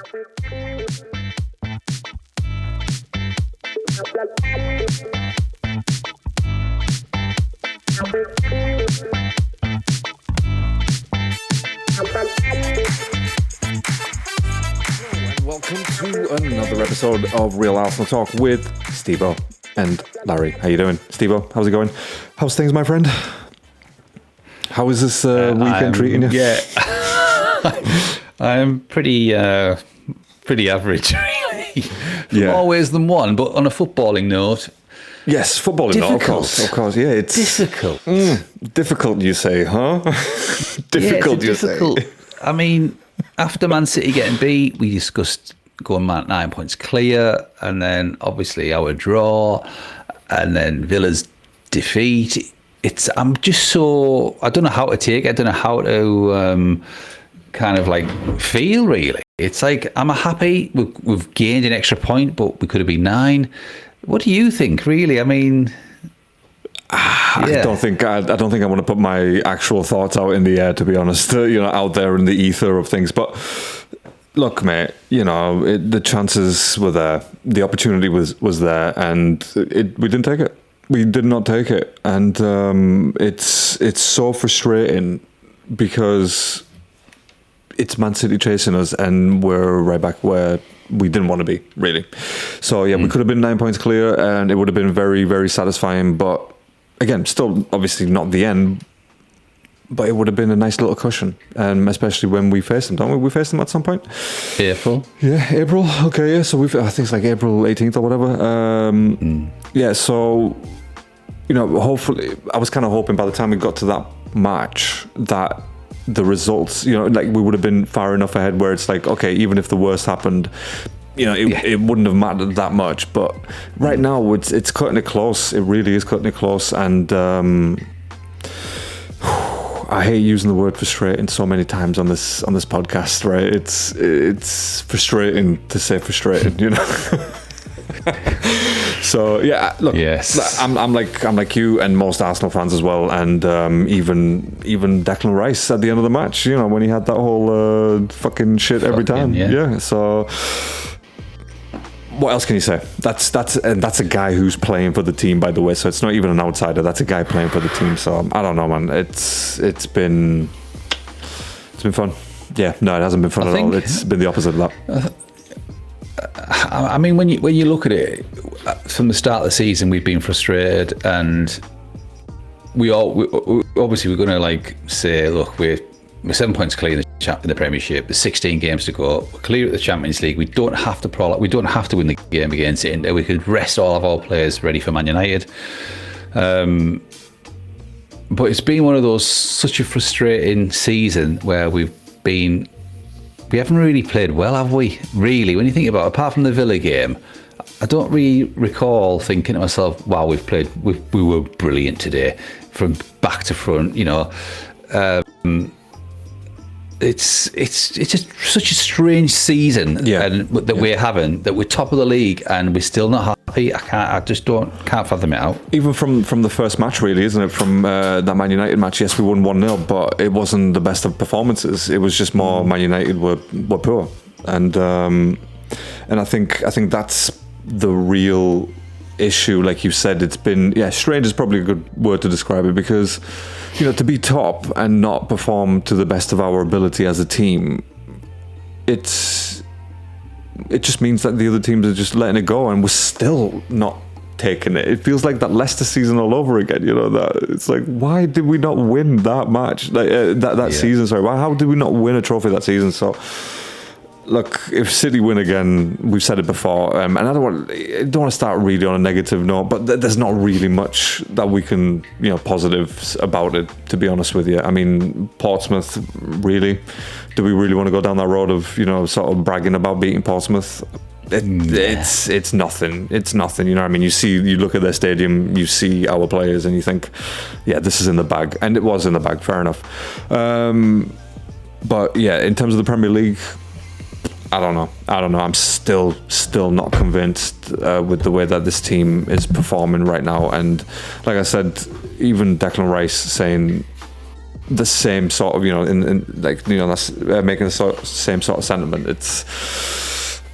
Welcome to another episode of Real Arsenal Talk with Stevo and Larry. How you doing, Stevo? How's it going? How's things, my friend? How is this weekend treating you? Yeah, I'm pretty average, really. Yeah. More ways than one, but on a footballing note. Yes, footballing note, of course. Yeah, it's difficult. Difficult, you say, huh? Difficult, yeah, difficult. I mean, after Man City getting beat, we discussed going 9 points clear, and then obviously our draw, and then Villa's defeat. I'm just so, I don't know how to take it. I don't know how to kind of like feel, really. It's like, I'm happy we've gained an extra point, but we could have been 9. What do you think, really? I mean, I don't think I want to put my actual thoughts out in the air, to be honest. Out there in the ether of things. But look, mate, the chances were there, the opportunity was there, and we didn't take it. We did not take it, and it's so frustrating because it's Man City chasing us, and we're right back where we didn't want to be, really. So yeah, we could have been 9 points clear, and it would have been very, very satisfying. But again, still obviously not the end. But it would have been a nice little cushion, especially when we faced them, don't we? We faced them at some point. April. Yeah, April. Okay, yeah. So I think it's like April 18th or whatever. Yeah. So hopefully, I was kind of hoping by the time we got to that match that the results, like we would have been far enough ahead where it's like, okay, even if the worst happened, it wouldn't have mattered that much. But right now, it's cutting it close. It really is cutting it close, and I hate using the word frustrating so many times on this podcast. Right? It's frustrating to say frustrating, So yeah, look, yes. I'm like you and most Arsenal fans as well, and even Declan Rice at the end of the match, when he had that whole fucking shit every time. Yeah. So what else can you say? That's a guy who's playing for the team, by the way. So it's not even an outsider. That's a guy playing for the team. So I don't know, man. It's been fun. Yeah, no, it hasn't been fun at all. It's been the opposite of that. I mean, when you look at it, from the start of the season, we've been frustrated, and we obviously we're going to like say, look, we're 7 points clear in the Premiership. There's 16 games to go. We're clear at the Champions League. We don't have to we don't have to win the game against Inter. We could rest all of our players ready for Man United. But it's been one of those, such a frustrating season where we haven't really played well, have we? Really, when you think about it, apart from the Villa game, I don't really recall thinking to myself, wow, we were brilliant today from back to front. It's just such a strange season that we're having, that we're top of the league and we're still not happy. I just can't fathom it out. Even from the first match, really, isn't it? From that Man United match, yes, we won 1-0, but it wasn't the best of performances. It was just more Man United were poor, and I think that's the real issue. Like you said, it's been strange is probably a good word to describe it, because to be top and not perform to the best of our ability as a team, it just means that the other teams are just letting it go, and we're still not taking it. It feels like that Leicester season all over again. That it's like, why did we not win that match? Like that season? Sorry, how did we not win a trophy that season? So. Look, if City win again, we've said it before, and I don't want to start really on a negative note, but there's not really much that we can, positives about it, to be honest with you. I mean, Portsmouth, really? Do we really want to go down that road of, sort of bragging about beating Portsmouth? It's nothing. It's nothing. I mean, you look at their stadium, you see our players, and you think, yeah, this is in the bag, and it was in the bag. Fair enough. But yeah, in terms of the Premier League, I don't know. I'm still not convinced with the way that this team is performing right now. And like I said, even Declan Rice saying the same sort of, in like, that's making the same sort of sentiment. It's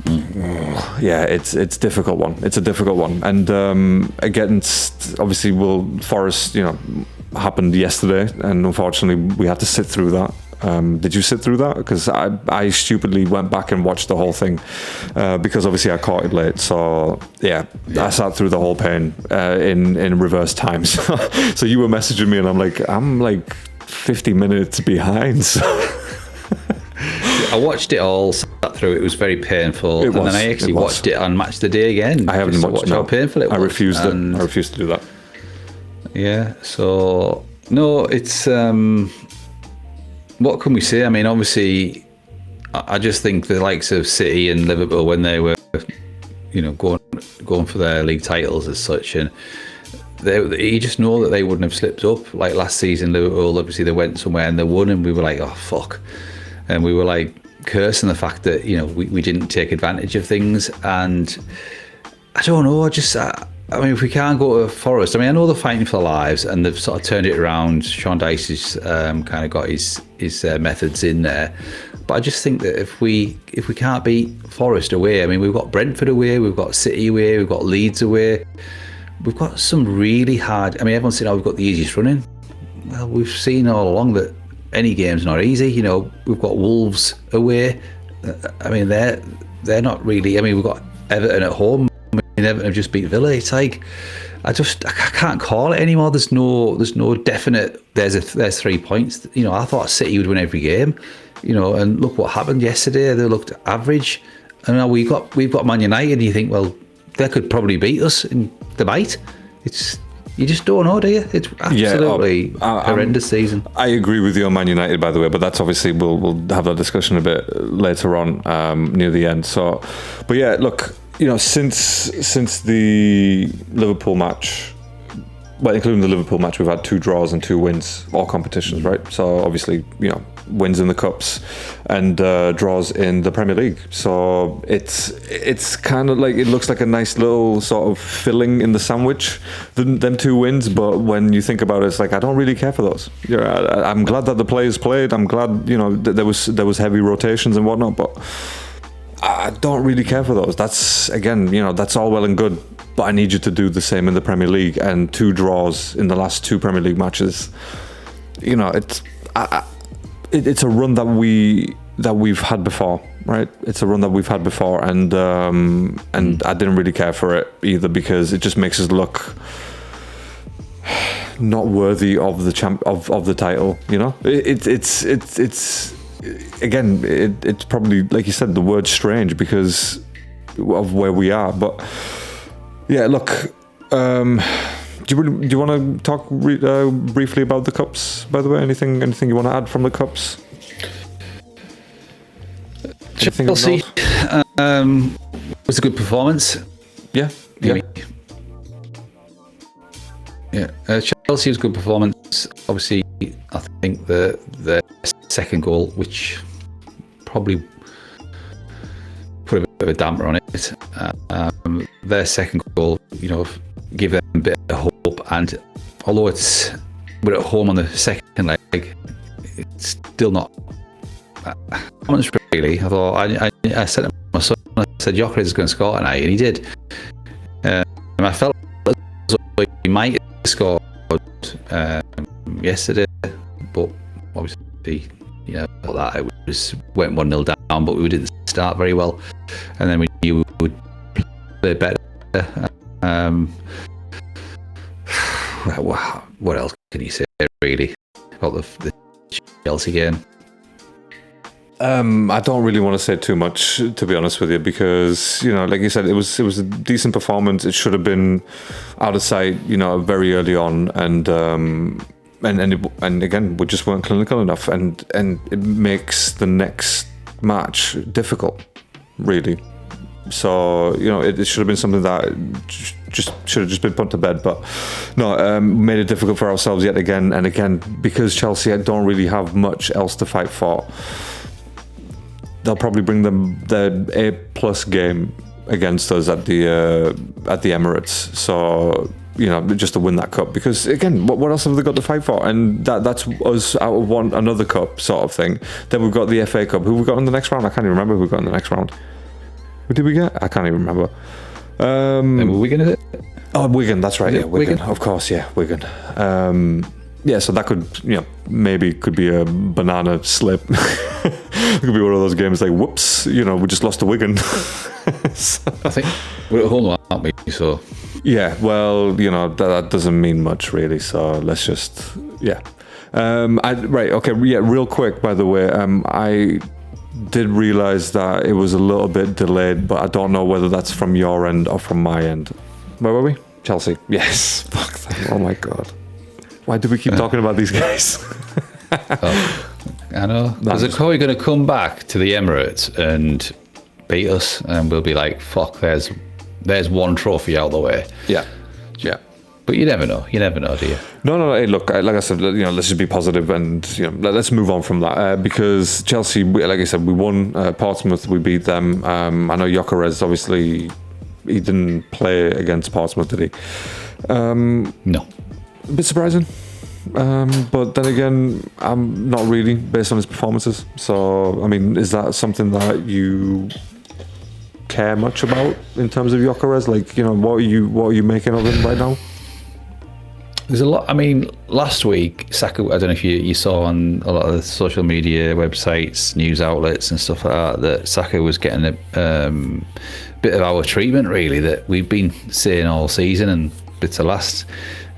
it's a difficult one. It's a difficult one, and against obviously Forest, happened yesterday, and unfortunately we had to sit through that. Did you sit through that? Because I stupidly went back and watched the whole thing because obviously I caught it late. So I sat through the whole pain in reverse time. So you were messaging me, and I'm like 50 minutes behind. So. I watched it all, sat through. It was very painful, and then I actually watched it on Match the Day again. I haven't watched it. How painful it was. I refused it. I refused to do that. Yeah. So no, it's. What can we say? I mean, obviously, I just think the likes of City and Liverpool, when they were, going for their league titles as such, and you just know that they wouldn't have slipped up. Like last season, Liverpool, obviously they went somewhere and they won, and we were like, oh fuck, and we were like cursing the fact that we didn't take advantage of things. And I don't know, I mean, if we can't go to Forest, I mean, I know they're fighting for their lives and they've sort of turned it around. Sean Dyche has kind of got his methods in there. But I just think that if we can't beat Forest away, I mean, we've got Brentford away, we've got City away, we've got Leeds away. We've got some really hard... I mean, everyone's saying, we've got the easiest running. Well, we've seen all along that any game's not easy. We've got Wolves away. I mean, they're not really... I mean, we've got Everton at home. I mean, Everton have just beat Villa. It's like, I can't call it anymore. There's no definite, there's 3 points. I thought City would win every game, and look what happened yesterday. They looked average. And now we've got Man United, and you think, well, they could probably beat us in the bite. You just don't know, do you? It's absolutely horrendous season. I agree with you on Man United, by the way, but that's obviously, we'll have that discussion a bit later on, near the end. So, but yeah, look, since the Liverpool match, well, including the Liverpool match, we've had 2 draws and 2 wins, all competitions, right? So obviously, wins in the cups and draws in the Premier League. So it's kind of like, it looks like a nice little sort of filling in the sandwich, them 2 wins. But when you think about it, it's like, I don't really care for those. I'm glad that the players played. I'm glad that there was heavy rotations and whatnot, but I don't really care for those. That's, again, that's all well and good, but I need you to do the same in the Premier League. And 2 draws in the last 2 Premier League matches, it's a run that we've had before, right? It's a run that we've had before, and I didn't really care for it either, because it just makes us look not worthy of the title. It's probably, like you said, the word's strange because of where we are. But yeah, look, do you want to talk briefly about the cups, by the way? Anything you want to add from the cups? Chelsea was a good performance. Yeah. Chelsea was a good performance. Obviously, I think the second goal, which probably put a bit of a damper on it, their second goal, give them a bit of hope. And although we're at home on the second leg, it's still not honest, really. I thought I said to my son, I said, Gyokeres is going to score tonight, and he did. And I felt like he might have scored yesterday, but obviously, that it went 1-0 down, but we didn't start very well, and then we knew we would play better. What else can you say, really, about the Chelsea game? I don't really want to say too much, to be honest with you, because like you said, it was a decent performance. It should have been out of sight, very early on, and again, we just weren't clinical enough, and it makes the next match difficult, really. So it should have been something that should have just been put to bed, but no, made it difficult for ourselves yet again and again, because Chelsea don't really have much else to fight for. They'll probably bring them their A+ game against us at the Emirates. So just to win that cup. Because again, what else have they got to fight for? And that's us out of another cup sort of thing. Then we've got the FA Cup. Who we got in the next round? I can't even remember who we got in the next round. Who did we get? I can't even remember. Were we going to? Oh, Wigan. That's right. Yeah, Wigan. Of course. Yeah, Wigan. So that could, maybe could be a banana slip. It could be one of those games like, whoops, we just lost to Wigan. I think we're at home, aren't we? So yeah, well, that doesn't mean much really. So let's just, real quick, by the way, I did realise that it was a little bit delayed, but I don't know whether that's from your end or from my end. Where were we? Chelsea. Yes. Fuck that. Oh my God. Why do we keep talking about these guys? I know. Because they're probably going to come back to the Emirates and beat us, and we'll be like, fuck, there's one trophy out the way. Yeah. But you never know. You never know, do you? No. Hey, look, like I said, let's just be positive and let's move on from that because Chelsea, like I said, we won Portsmouth. We beat them. I know Gyokeres, obviously, he didn't play against Portsmouth, did he? No. A bit surprising. But then again, I'm not really based on his performances. So, I mean, is that something that you care much about in terms of Gyokeres? Like, what are you making of him right now? There's a lot. I mean, last week, Saka, I don't know if you saw on a lot of the social media websites, news outlets and stuff like that Saka was getting a bit of our treatment, really, that we've been saying all season and bits of last.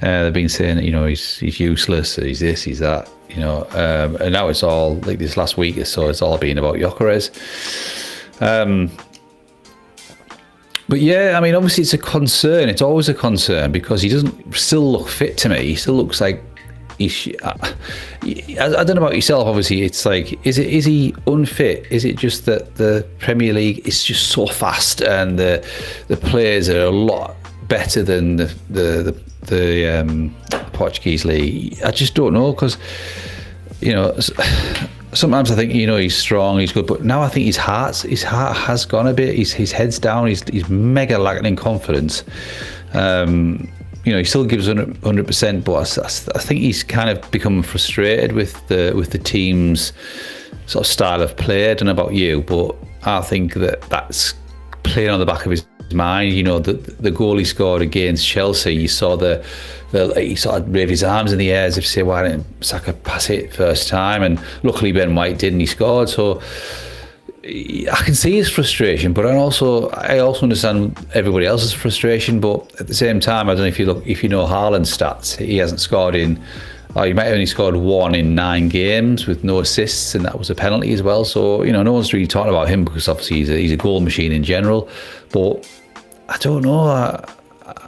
They've been saying, he's useless, he's this, he's that, and now it's all, like this last week or so, it's all been about Gyokeres. But yeah, I mean, obviously it's a concern. It's always a concern because he doesn't still look fit to me. He still looks like I don't know about yourself. Obviously, it's like, is he unfit? Is it just that the Premier League is just so fast and the players are a lot better than the Portuguese league? I just don't know because sometimes I think he's strong, he's good, but now I think his heart has gone a bit. His head's down. He's mega lacking in confidence. He still gives 100%, but I think he's kind of become frustrated with the team's sort of style of play. I don't know about you, but I think that's playing on the back of his mind. The goal he scored against Chelsea, you saw he sort of waved his arms in the air as if to say, why didn't Saka pass it first time? And luckily Ben White did and he scored. So I can see his frustration, but I also understand everybody else's frustration. But at the same time, I don't know if you know Haaland's stats, he hasn't scored he might have only scored 1 in 9 games with no assists, and that was a penalty as well. So no one's really talking about him because obviously he's a goal machine in general. But I don't know.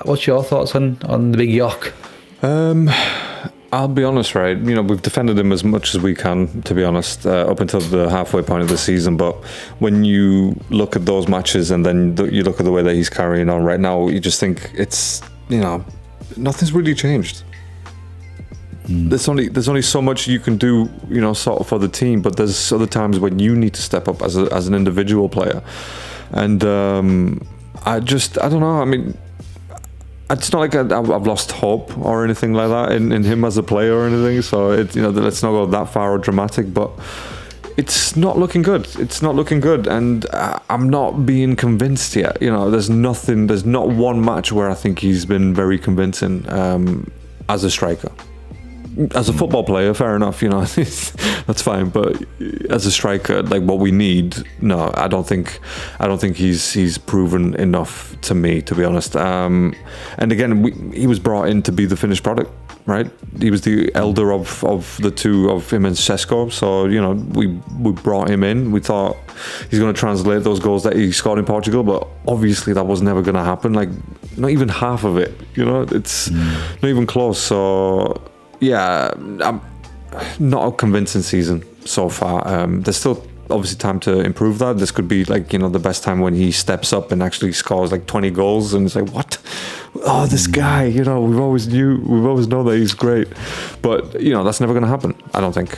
What's your thoughts on the big Yok? I'll be honest, right? We've defended him as much as we can, to be honest, up until the halfway point of the season. But when you look at those matches and then you look at the way that he's carrying on right now, you just think it's nothing's really changed. There's only so much you can do, sort of for the team. But there's other times when you need to step up as an individual player, and I don't know. I mean, it's not like I've lost hope or anything like that in him as a player or anything. So let's not go that far or dramatic, but it's not looking good. It's not looking good, and I'm not being convinced yet. There's not one match where I think he's been very convincing as a striker. As a football player, fair enough, that's fine. But as a striker, like what we need, no, I don't think he's proven enough to me, to be honest. And again, he was brought in to be the finished product, right? He was the elder of the two, of him and Sesko. So we brought him in. We thought he's going to translate those goals that he scored in Portugal, but obviously that was never going to happen. Like not even half of it. It's not even close. So. Yeah, not a convincing season so far. There's still obviously time to improve that. This could be like, the best time when he steps up and actually scores like 20 goals and it's like, what? Oh, this guy, we've always known that he's great. But, that's never going to happen, I don't think.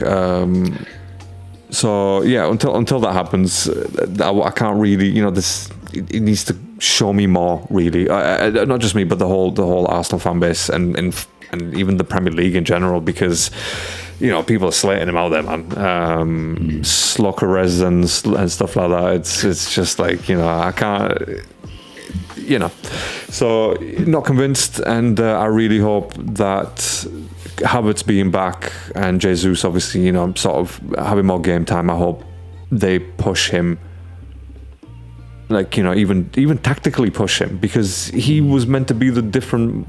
So yeah, until that happens, I can't really, this he needs to show me more, really. Not just me, but the whole Arsenal fan base and even the Premier League in general, because people are slating him out there, man. Gyokeres and stuff like that. It's just like, I can't. So not convinced, and I really hope that Havertz being back and Jesus obviously, sort of having more game time, I hope they push him, like, even tactically push him, because he was meant to be the different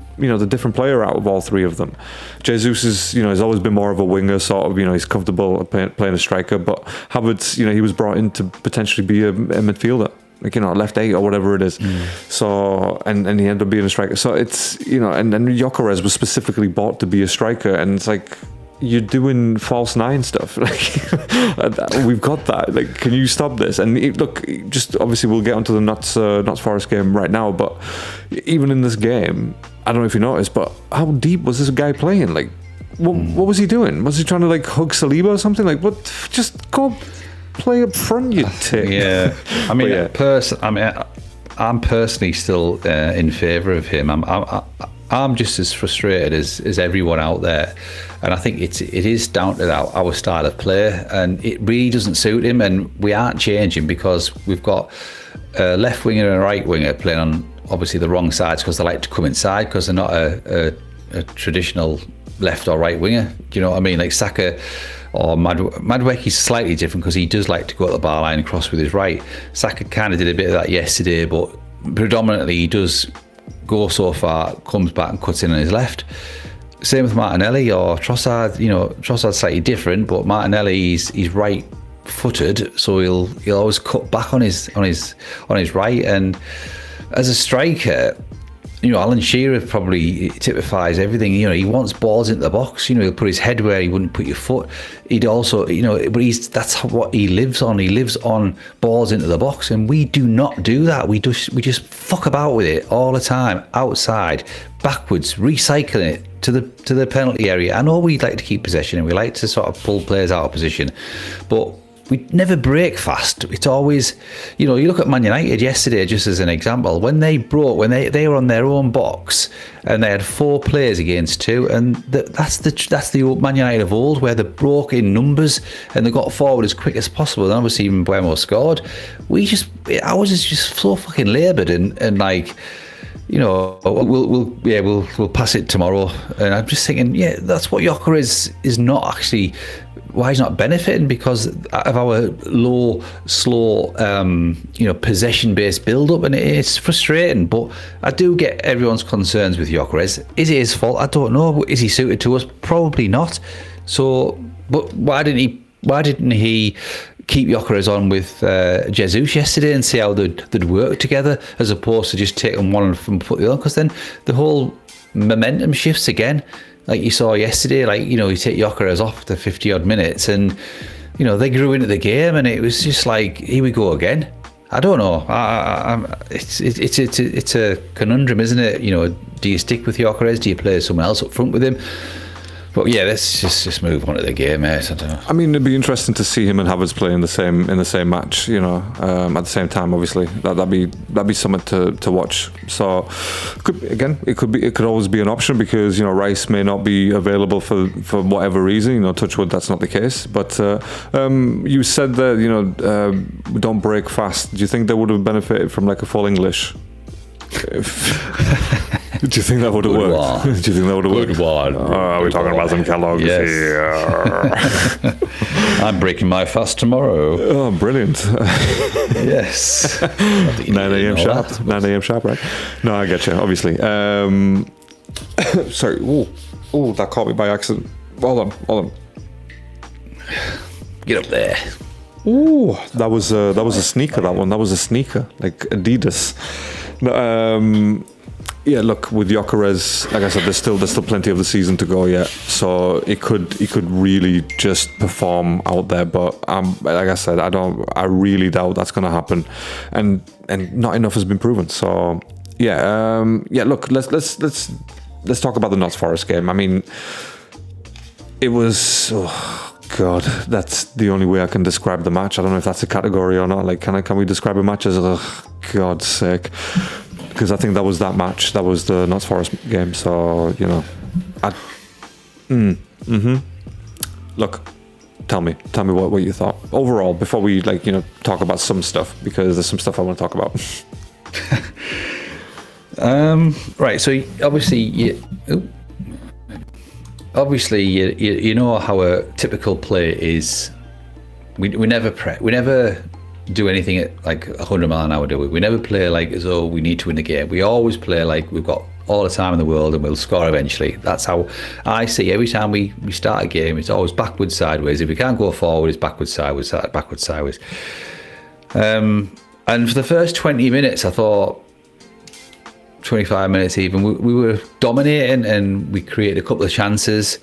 player out of all three of them. Jesus is, has always been more of a winger, sort of, he's comfortable playing a striker, but Havertz, he was brought in to potentially be a midfielder, like, left 8 or whatever it is. So, and he ended up being a striker. So it's, and Gyokeres was specifically bought to be a striker, and it's like, you're doing false 9 stuff. Like, we've got that. Like, can you stop this? And look, just obviously we'll get onto the Notts Forest game right now, but even in this game, I don't know if you noticed, but how deep was this guy playing? Like, what was he doing? Was he trying to like hug Saliba or something? Like, what? Just go play up front, you tit. Yeah, I mean, I'm personally still in favour of him. I'm just as frustrated as everyone out there, and I think it is down to our style of play, and it really doesn't suit him, and we aren't changing because we've got a left winger and a right winger playing on obviously the wrong sides because they like to come inside because they're not a traditional left or right winger. Do you know what I mean? Like Saka or Madueke's slightly different because he does like to go at the bar line and cross with his right. Saka kind of did a bit of that yesterday, but predominantly he does go so far, comes back and cuts in on his left. Same with Martinelli or Trossard. Trossard's slightly different, but Martinelli he's right footed, so he'll always cut back on his right. And as a striker, Alan Shearer probably typifies everything. He wants balls into the box. He'll put his head where he wouldn't put your foot. He'd also, but that's what he lives on. He lives on balls into the box, and we do not do that. We just fuck about with it all the time, outside, backwards, recycling it to the penalty area. I know we like to keep possession and we like to sort of pull players out of position, but we never break fast. It's always, you look at Man United yesterday, just as an example, when they were on their own box and they had 4 players against 2, and that's the Man United of old, where they broke in numbers and they got forward as quick as possible. And obviously even Buemo scored. Ours is just so fucking laboured and like, we'll pass it tomorrow. And I'm just thinking, that's what Gyokeres is not actually. Why he's not benefiting, because of our low, slow, possession-based build-up, and it's frustrating. But I do get everyone's concerns with Gyokeres. Is it his fault? I don't know. Is he suited to us? Probably not. So, but why didn't he keep Gyokeres on with Jesus yesterday and see how they'd work together, as opposed to just taking one and put the other? Because then the whole momentum shifts again. Like you saw yesterday, like, you take Gyokeres off the 50-odd minutes and, they grew into the game, and it was just like, here we go again. I don't know. It's a conundrum, isn't it? Do you stick with Gyokeres? Do you play someone else up front with him? But yeah, let's just move on to the game, mate. I don't know. I mean, it'd be interesting to see him and Havertz play in the same match. At the same time. Obviously, that'd be something to watch. So, it could always be an option, because Rice may not be available for whatever reason. Touch wood, that's not the case. But you said that don't break fast. Do you think they would have benefited from like a full English? Do you think that would have worked? Do you think that would have worked? Good one. Are we talking about some Kellogg's here? I'm breaking my fast tomorrow. Oh, brilliant. Yes. 9 a.m. sharp. 9 a.m. sharp, right? No, I get you, obviously. Sorry. Oh, that caught me by accident. Hold on. Get up there. Ooh, that was a sneaker, that one. That was a sneaker, like Adidas. Yeah, look, with Gyokeres, like I said, there's still plenty of the season to go yet, so he could really just perform out there. But like I said, I really doubt that's going to happen, and not enough has been proven. So yeah. Look, let's talk about the Notts Forest game. I mean, it was God, that's the only way I can describe the match. I don't know if that's a category or not. Like, can we describe a match as, God's sake? Because I think that was that match. That was the Notts Forest game. So, you know, Look, tell me what you thought overall before we, like, you know, talk about some stuff, because there's some stuff I want to talk about. Right. So obviously, you know how a typical play is. We never do anything at like 100 mile an hour, do we? We never play like as though we need to win the game. We always play like we've got all the time in the world and we'll score eventually. That's how I see every time we start a game. It's always backwards, sideways. If we can't go forward, it's backwards, sideways, backwards, sideways. And for the first 20 minutes, I thought, 25 minutes even, we were dominating and we created a couple of chances,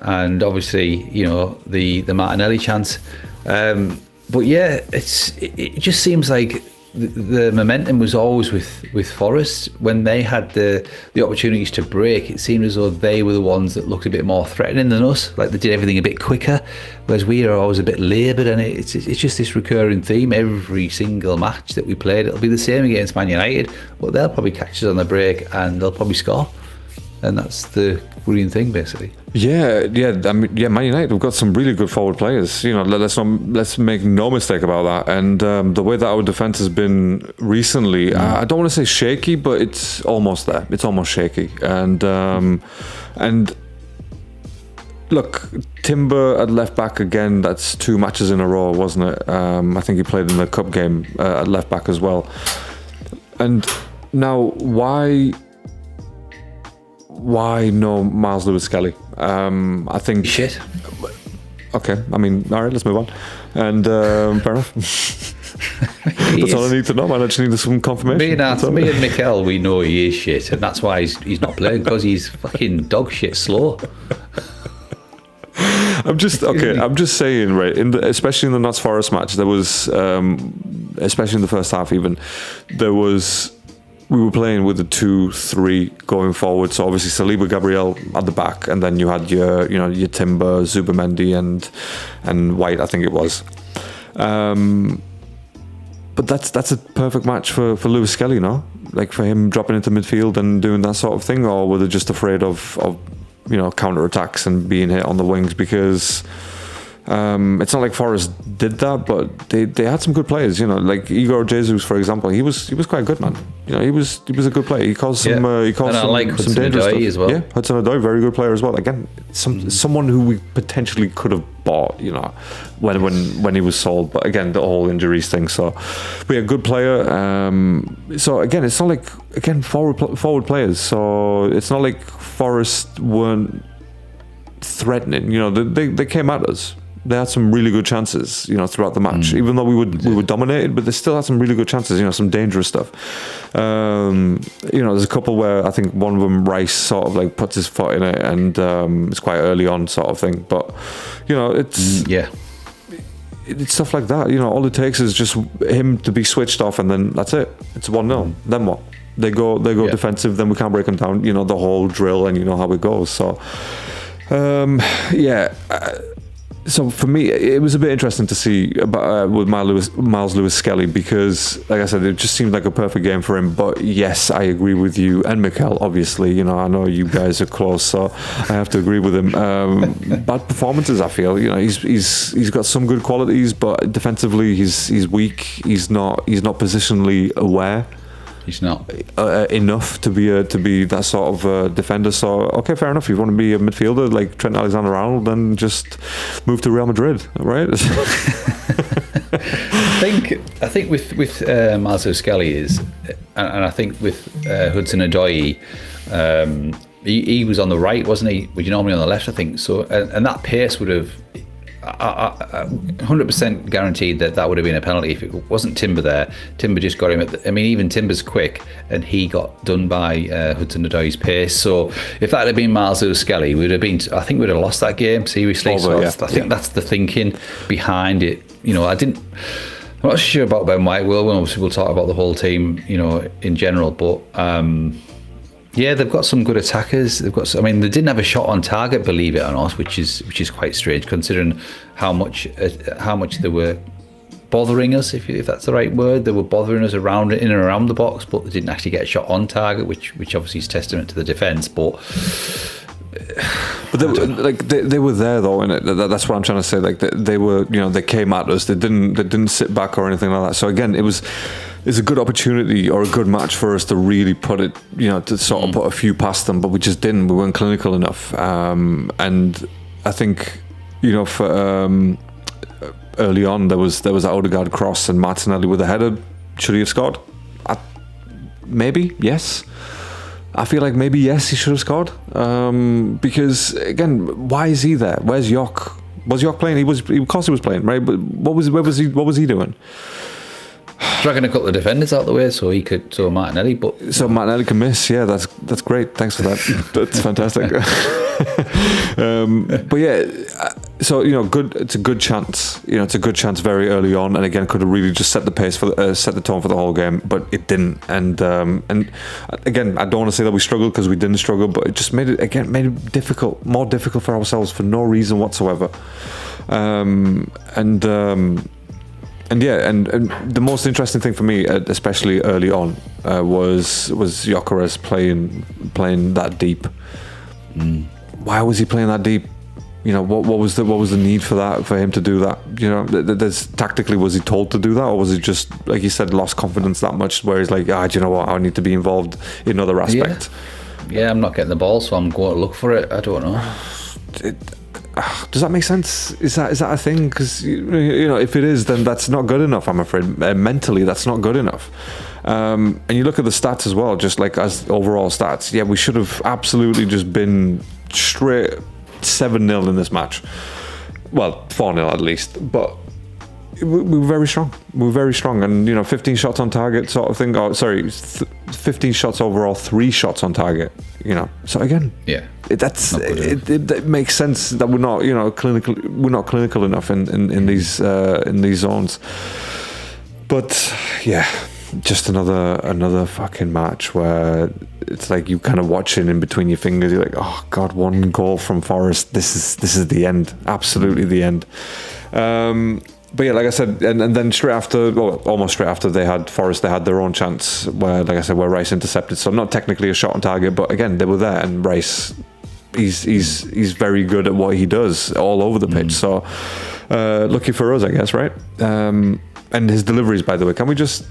and obviously, you know, the Martinelli chance. But yeah, it just seems like the momentum was always with Forest. When they had the opportunities to break, it seemed as though they were the ones that looked a bit more threatening than us. Like they did everything a bit quicker, whereas we are always a bit laboured. And it's just this recurring theme. Every single match that we played, it'll be the same against Man United. But they'll probably catch us on the break and they'll probably score. And that's the worrying thing, basically. Yeah. I mean, Man United, we've got some really good forward players. You know, let's make no mistake about that. And the way that our defense has been recently, I don't want to say shaky, but it's almost there. It's almost shaky. And look, Timber at left back again. That's 2 matches in a row, wasn't it? I think he played in the cup game at left back as well. And now, why no Miles Lewis-Skelly? I think shit. Okay, I mean, all right, let's move on. And fair enough. That's all I need to know, man. I just need some confirmation. Me and Mikel, we know he is shit, and that's why he's not playing, because he's fucking dog shit slow. I'm just saying, right? Especially in the Notts Forest match, there was, especially in the first half, even we were playing with the 2-3 going forward. So obviously Saliba, Gabriel at the back, and then you had your Timber, Zubimendi, and White, I think it was. But that's a perfect match for Lewis Skelly, no? Like for him dropping into midfield and doing that sort of thing, or were they just afraid of counter attacks and being hit on the wings? Because it's not like Forest did that, but they had some good players. You know, like Igor Jesus, for example. He was quite good, man. You know, he was a good player. He caused some some dangerous stuff as well. Yeah, Hudson-Odoi, very good player as well. Again, someone who we potentially could have bought. You know, when he was sold, but again, the whole injuries thing. So we had a good player. So again, it's not like forward players. So it's not like Forest weren't threatening. You know, they came at us. They had some really good chances, you know, throughout the match. Even though we were dominated, but they still had some really good chances, you know, some dangerous stuff. You know, there's a couple where I think one of them, Rice, sort of like puts his foot in it, and it's quite early on, sort of thing. But you know, it's stuff like that. You know, all it takes is just him to be switched off, and then that's it. It's 1-0. Then what? They go defensive. Then we can't break them down. You know, the whole drill, and you know how it goes. So. So for me, it was a bit interesting to see with Miles Lewis-Skelly, because, like I said, it just seemed like a perfect game for him. But yes, I agree with you and Mikel. Obviously, you know, I know you guys are close, so I have to agree with him. Bad performances, I feel. You know, he's got some good qualities, but defensively, he's weak. He's not positionally aware. He's not enough to be that sort of defender. So okay, fair enough. If you want to be a midfielder like Trent Alexander-Arnold, then just move to Real Madrid, right? I think with Miles Lewis-Skelly is, and I think with Hudson-Odoi, he was on the right, wasn't he? But you normally on the left, I think. So and that pace would have. 100% guaranteed that would have been a penalty if it wasn't Timber there. Timber just got him even Timber's quick, and he got done by Hudson-Odoi's pace. So if that had been Miles Lewis-Skelly, I think we'd have lost that game, seriously. I think that's the thinking behind it. You know, I'm not sure about Ben White. Obviously we'll talk about the whole team, you know, in general, but Yeah, they've got some good attackers. I mean, they didn't have a shot on target, believe it or not, which is quite strange considering how much they were bothering us, if that's the right word. They were bothering us in and around the box, but they didn't actually get a shot on target, which obviously is testament to the defence. But they were there though, and that's what I'm trying to say. Like they were, they came at us. They didn't sit back or anything like that. So again, it's a good opportunity or a good match for us to really put it, to sort of put a few past them, but we just didn't. We weren't clinical enough, and I think, for early on there was that Odegaard cross and Martinelli with a header. Should he have scored? Maybe yes. I feel like maybe yes, he should have scored. Because again, why is he there? Where's Yok? Was Yok playing? Of course he was playing, right? But where was he doing? Dragging a couple of defenders out the way so Martinelli, so Martinelli can miss. Yeah, that's great. Thanks for that. That's fantastic. But yeah, so good. It's a good chance. It's a good chance very early on, and again, could have really just set the pace set the tone for the whole game, but it didn't. And again, I don't want to say that we struggled because we didn't struggle, but it just made it difficult, more difficult for ourselves for no reason whatsoever. And the most interesting thing for me, especially early on, was Gyokeres playing that deep. Why was he playing that deep? What was the need for him to do that? Tactically, was he told to do that, or was he just, like you said, lost confidence that much where he's like, do you know what? I need to be involved in other aspects. Yeah, I'm not getting the ball, so I'm going to look for it. I don't know. Does that make sense? Is that a thing? Because if it is, then that's not good enough. I'm afraid mentally, that's not good enough. And you look at the stats as well, just like as overall stats. Yeah, we should have absolutely just been straight 7-0 in this match. Well, 4-0 at least, but we were very strong. And 15 shots on target, sort of thing. 15 shots overall, 3 shots on target. So again, yeah, it makes sense that we're not clinical. We're not clinical enough in these zones. But yeah, just another fucking match where it's like you kind of watching in between your fingers. You're like, oh god, 1 goal from Forest. This is the end. Absolutely the end. But yeah, like I said, and then almost straight after they had their own chance where, like I said, where Rice intercepted. So not technically a shot on target, but again, they were there, and Rice, he's very good at what he does all over the pitch. So lucky for us, I guess, right? And his deliveries, by the way, can we just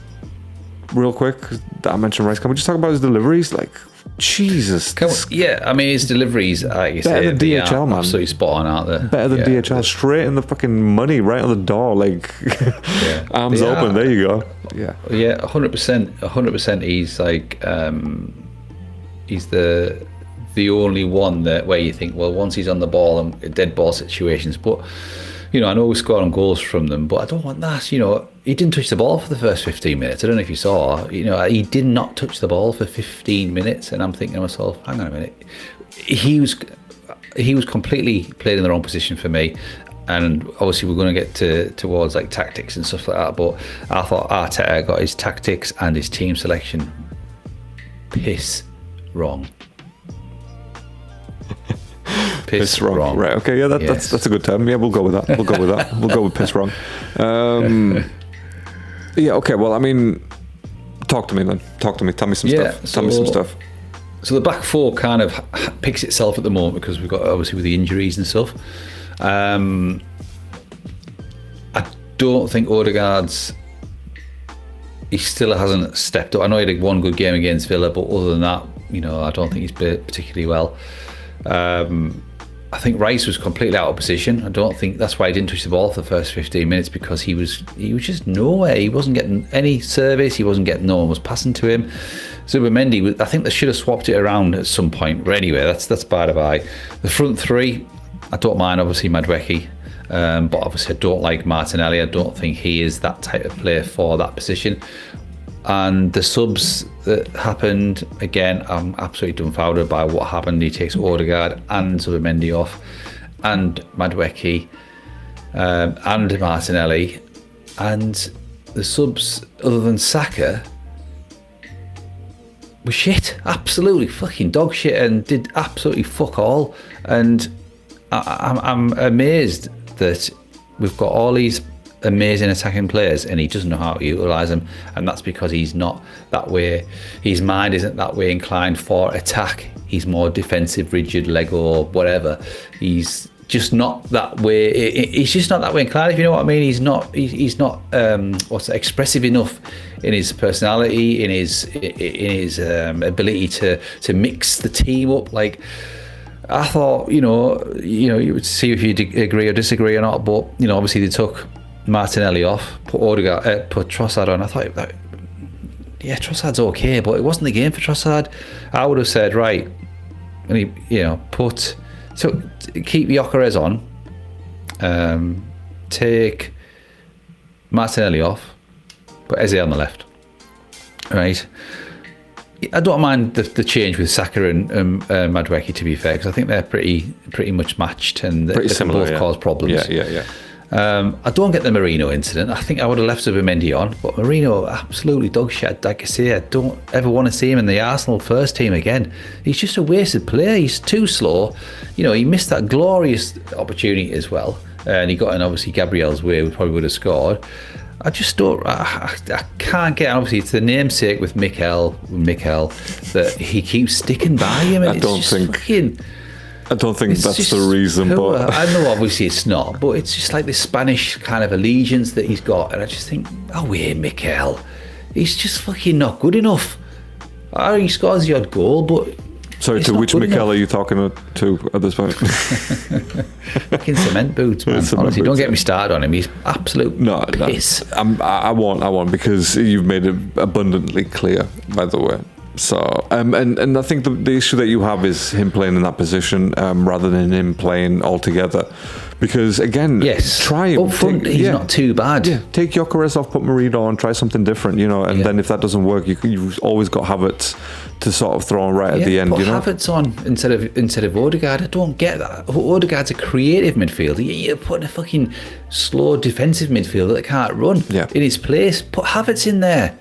real quick? I mentioned Rice. Can we just talk about his deliveries? Like, Jesus. Yeah, I mean, his deliveries, you better than DHL, man. Absolutely spot on out there. Better than DHL. Straight in the fucking money, right on the door. Like, arms open. There you go. Yeah. Yeah, 100%. 100%. He's like, he's the only one where you think, well, once he's on the ball and dead ball situations, but. I know we're scoring goals from them, but I don't want that. He didn't touch the ball for the first 15 minutes. I don't know if you saw. He did not touch the ball for 15 minutes, and I'm thinking to myself, hang on a minute. He was completely played in the wrong position for me, and obviously we're going to get towards like tactics and stuff like that. But I thought Arteta got his tactics and his team selection piss wrong. Piss wrong. Right, okay, yeah, that's a good term. Yeah, we'll go with that. We'll go with piss wrong. Yeah, okay, well, I mean, talk to me then. Tell me some stuff. Tell me some stuff. So the back four kind of picks itself at the moment because we've got, obviously, with the injuries and stuff. I don't think Odegaard's... He still hasn't stepped up. I know he had one good game against Villa, but other than that, I don't think he's played particularly well. I think Rice was completely out of position. I don't think that's why he didn't touch the ball for the first 15 minutes, because he was just nowhere. He wasn't getting any service. No one was passing to him. Zubimendi, I think they should have swapped it around at some point. But anyway, that's by the by. The front three, I don't mind, obviously, Madueke. But obviously I don't like Martinelli. I don't think he is that type of player for that position. And the subs that happened, again, I'm absolutely dumbfounded by what happened. He takes Odegaard and Zubimendi off, and Madueke, and Martinelli, and the subs, other than Saka, was shit, absolutely fucking dog shit, and did absolutely fuck all. And I'm amazed that we've got all these amazing attacking players and he doesn't know how to utilise them, and that's because he's not that way. His mind isn't that way inclined for attack. He's more defensive, rigid, Lego, whatever. He's just not that way. He's just not that way inclined, if you know what I mean. He's not expressive enough in his personality, in his ability to mix the team up. Like, I thought, you would see if you agree or disagree or not, but obviously they took Martinelli off, put Odegaard, put Trossard on. I thought that, yeah, Trossard's okay, but it wasn't the game for Trossard. I would have said, right, keep Gyokeres on, take Martinelli off, put Eze on the left, right? I don't mind the change with Saka and Madueke, to be fair, because I think they're pretty much matched and they similar, both cause problems. Yeah. I don't get the Merino incident. I think I would have left Zubimendi on, but Merino absolutely dog shit. Like I say, I don't ever want to see him in the Arsenal first team again. He's just a wasted player. He's too slow. He missed that glorious opportunity as well, and he got in obviously Gabriel's way. We probably would have scored. I just don't. I can't get. Obviously, it's the namesake with Mikel that he keeps sticking by him. And I don't think that's the reason, but I know obviously it's not, but it's just like this Spanish kind of allegiance that he's got, and I just think, oh wait, Mikel, he's just fucking not good enough. He scores the odd goal, but sorry, to which Mikel are you talking to at this point? Fucking cement boots, man. Honestly, don't get me started on him. He's absolute piss. I won't, because you've made it abundantly clear, by the way. So, and I think the issue that you have is him playing in that position rather than him playing altogether. Because again, try him. Up front, he's not too bad. Yeah, take Gyokeres off, put Merino on, try something different, then if that doesn't work, you've always got Havertz to sort of throw on right at the end. Put Havertz on instead of Odegaard. I don't get that. Odegaard's a creative midfielder. You're putting a fucking slow defensive midfielder that can't run in his place. Put Havertz in there.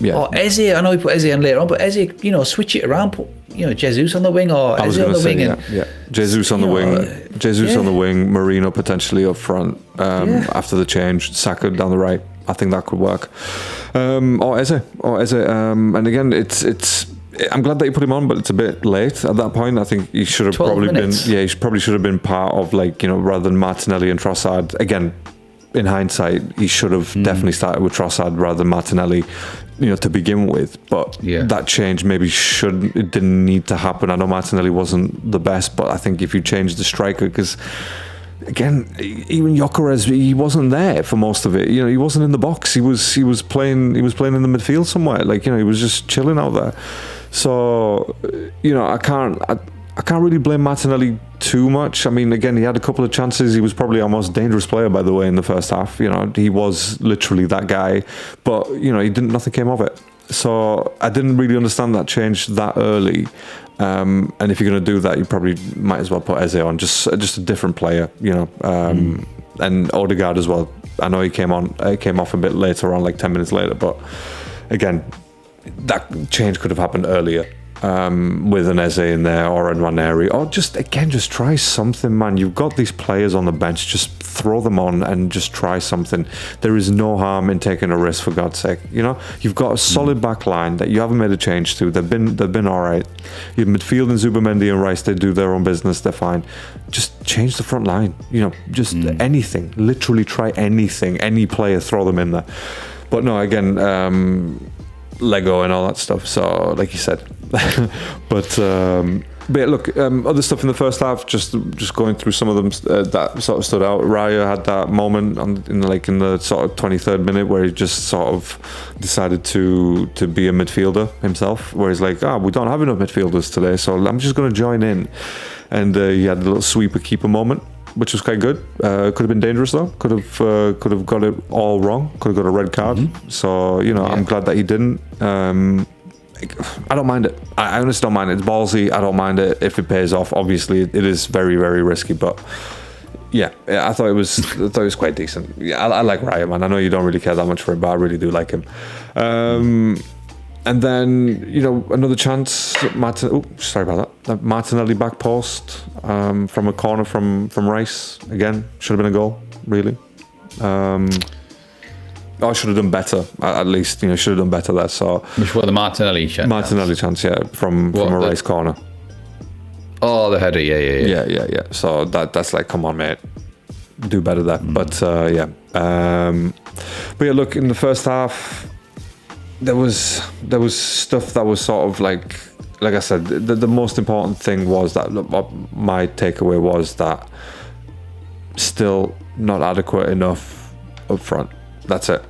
Yeah. Or Eze, I know he put Eze on later on, but Eze, switch it around, put, Jesus on the wing or Eze on the wing. Jesus on the wing. Jesus on the wing, Merino potentially up front after the change, Saka down the right. I think that could work. Or Eze. And again, it's I'm glad that you put him on, but it's a bit late at that point. I think he should have probably minutes. been. Yeah, he probably should have been part of rather than Martinelli and Trossard. Again, in hindsight, he should have definitely started with Trossard rather than Martinelli, to begin with. But that change maybe it didn't need to happen. I know Martinelli wasn't the best, but I think if you change the striker, because again, even Gyokeres, he wasn't there for most of it. He wasn't in the box. He was playing in the midfield somewhere. He was just chilling out there. So I can't really blame Martinelli too much. I mean, again, he had a couple of chances. He was probably our most dangerous player, by the way, in the first half. He was literally that guy, but nothing came of it. So I didn't really understand that change that early. And if you're going to do that, you probably might as well put Eze on, just a different player, and Odegaard as well. I know he came off a bit later on, like 10 minutes later, but again, that change could have happened earlier. With an Eze in there or an Ranieri, or just try something, man. You've got these players on the bench, just throw them on and just try something. There is no harm in taking a risk, for God's sake. You've got a solid back line that you haven't made a change to. They've been all right. Your midfield and Zubimendi and Rice, they do their own business. They're fine. Just change the front line. Just anything. Literally try anything. Any player, throw them in there. But no, again, Lego and all that stuff. So, like you said. But look, other stuff in the first half, just going through some of them that sort of stood out. Raya had that moment in the sort of 23rd minute where he just sort of decided to be a midfielder himself, where he's like, we don't have enough midfielders today, so I'm just going to join in. And he had a little sweeper keeper moment, which was quite good. Could have been dangerous though. Could have got it all wrong. Could have got a red card. So I'm glad that he didn't. I don't mind it. I honestly don't mind it. It's ballsy. I don't mind it if it pays off. Obviously, it is very, very risky, but I thought it was quite decent. Yeah, I like Raya, man. I know you don't really care that much for him, but I really do like him. And then, another chance. Sorry about that. Martinelli back post from a corner from Rice. Again, should have been a goal, really. I should have done better, at least. Should have done better there. So, which was the Martinelli chance? Martinelli chance, yeah, from a Rice corner. Oh, the header, yeah. Yeah. So that's like, come on, mate, do better there. But yeah. But yeah, look, in the first half, there was stuff that was sort of like I said, the most important thing was that my takeaway was that still not adequate enough up front. That's it.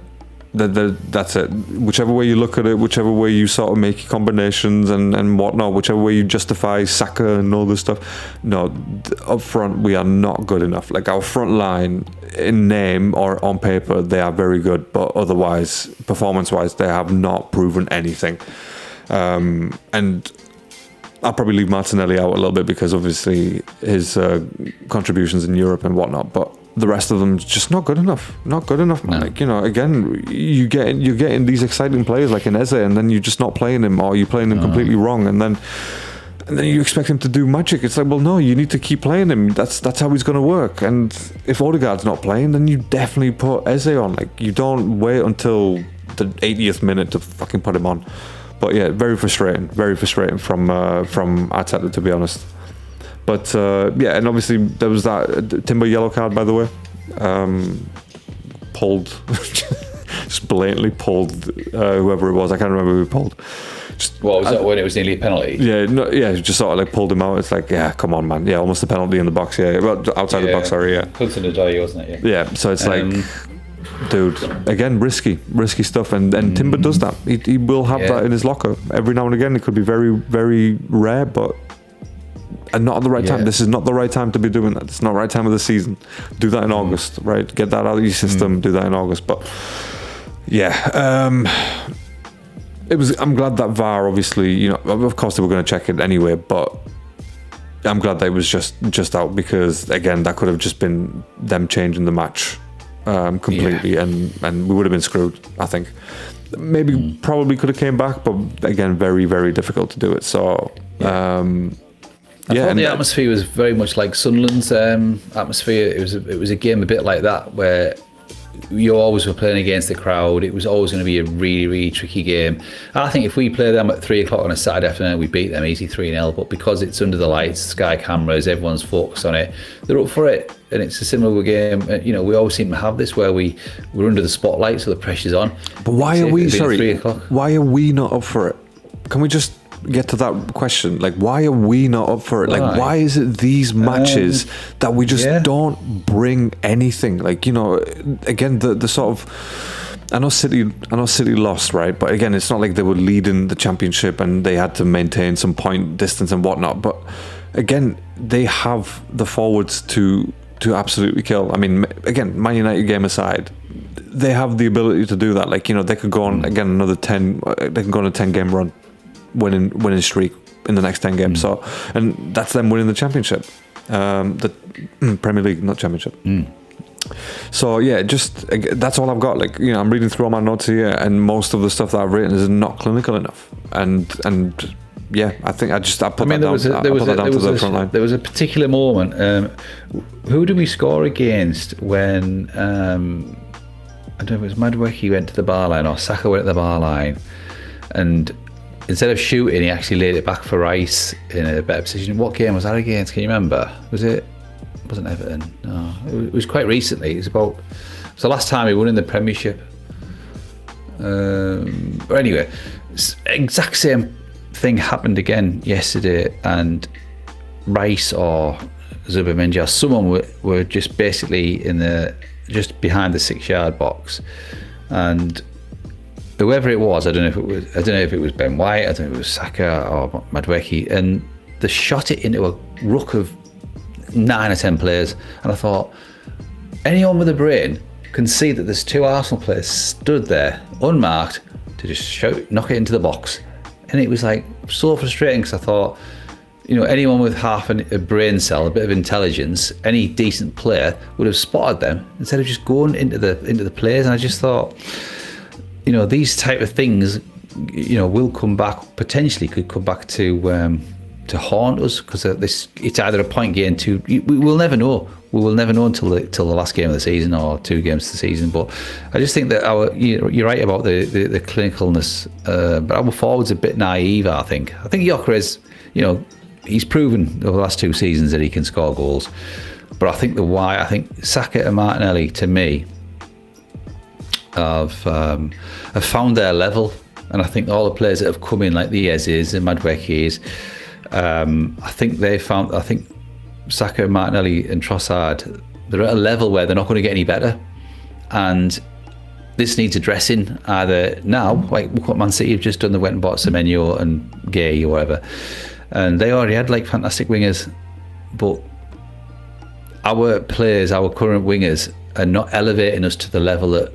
That's it. Whichever way you look at it, whichever way you sort of make your combinations and whatnot, whichever way you justify Saka and all this stuff, no, up front we are not good enough. Like, our front line, in name or on paper, they are very good, but otherwise, performance-wise, they have not proven anything. And I'll probably leave Martinelli out a little bit because obviously his contributions in Europe and whatnot, but the rest of them just not good enough. Not good enough, man. No. Like, again, you're getting these exciting players like in Eze, and then you're just not playing him, or you're playing him completely wrong, and then you expect him to do magic. It's like, well, no, you need to keep playing him. That's how he's going to work. And if Odegaard's not playing, then you definitely put Eze on. Like, you don't wait until the 80th minute to fucking put him on. But yeah, very frustrating from Arteta, to be honest. But yeah, and obviously there was that Timber yellow card, by the way. Pulled, just blatantly pulled whoever it was. I can't remember who pulled. What was that, when it was nearly a penalty? Yeah, just sort of like pulled him out. It's like, yeah, come on, man. Yeah, almost a penalty in the box. Yeah, well, outside the box. Sorry, yeah. Hudson-Odoi, wasn't it? Yeah. So it's like, dude, again, risky stuff, and Timber does that. He will have that in his locker every now and again. It could be very, very rare, but. And not at the right time. This is not the right time to be doing that. It's not the right time of the season. Do that in August, right? Get that out of your system. Do that in August. But yeah, I'm glad that VAR, obviously, of course they were going to check it anyway, but I'm glad that it was just out, because again, that could have just been them changing the match completely, and we would have been screwed, I think. Maybe probably could have came back, but again, very, very difficult to do it. So I thought the atmosphere was very much like Sunderland's atmosphere. It was a game a bit like that, where you always were playing against the crowd. It was always going to be a really, really tricky game. I think if we play them at 3 o'clock on a Saturday afternoon, we beat them easy 3-0. But because it's under the lights, Sky cameras, everyone's focused on it, they're up for it. And it's a similar game. We always seem to have this where we're under the spotlight, so the pressure's on. But why are we, why are we not up for it? Can we just get to that question? Like, why are we not up for it? Like, why is it these matches that we just don't bring anything? Like, again, the sort of, I know City lost, right? But again, it's not like they were leading the championship and they had to maintain some point distance and whatnot. But again, they have the forwards to absolutely kill. I mean, again, Man United game aside, they have the ability to do that. Like, they could go on again another 10. They can go on a 10-game run, winning streak in the next 10 games. So, and that's them winning the championship, the Premier League, not championship. So yeah, just that's all I've got. Like, I'm reading through all my notes here, and most of the stuff that I've written is not clinical enough. And yeah, I think I put that down to the front line. There was a particular moment. Who did we score against when I don't know if it was Madueke went to the bar line or Saka went to the bar line, and instead of shooting, he actually laid it back for Rice in a better position. What game was that against? Can you remember? It wasn't Everton. No, it was quite recently. It was the last time he won in the Premiership. But anyway, exact same thing happened again yesterday, and Rice or Zubimendi or someone were just basically just behind the 6-yard box, and whoever it was, I don't know if it was Ben White, I don't know if it was Saka or Madueke, and they shot it into a ruck of 9 or 10 players, and I thought, anyone with a brain can see that there's 2 Arsenal players stood there unmarked to just knock it into the box. And it was like so frustrating, because I thought, anyone with half a brain cell, a bit of intelligence, any decent player would have spotted them instead of just going into the players. And I just thought, these type of things will come back, potentially could come back to haunt us, because it's either a point game to. We'll never know. We will never know until the last game of the season or 2 games of the season. But I just think that you're right about the clinicalness, but our forward's a bit naive. I think Gyokeres, he's proven over the last 2 seasons that he can score goals. But I think Saka and Martinelli, to me, have found their level, and I think all the players that have come in, like the Ezes and Maduekes, I think Saka, Martinelli and Trossard, they're at a level where they're not going to get any better, and this needs addressing either now, like look what Man City have just done. They went and bought Semenyo and Gay or whatever, and they already had like fantastic wingers, but our players, our current wingers, are not elevating us to the level that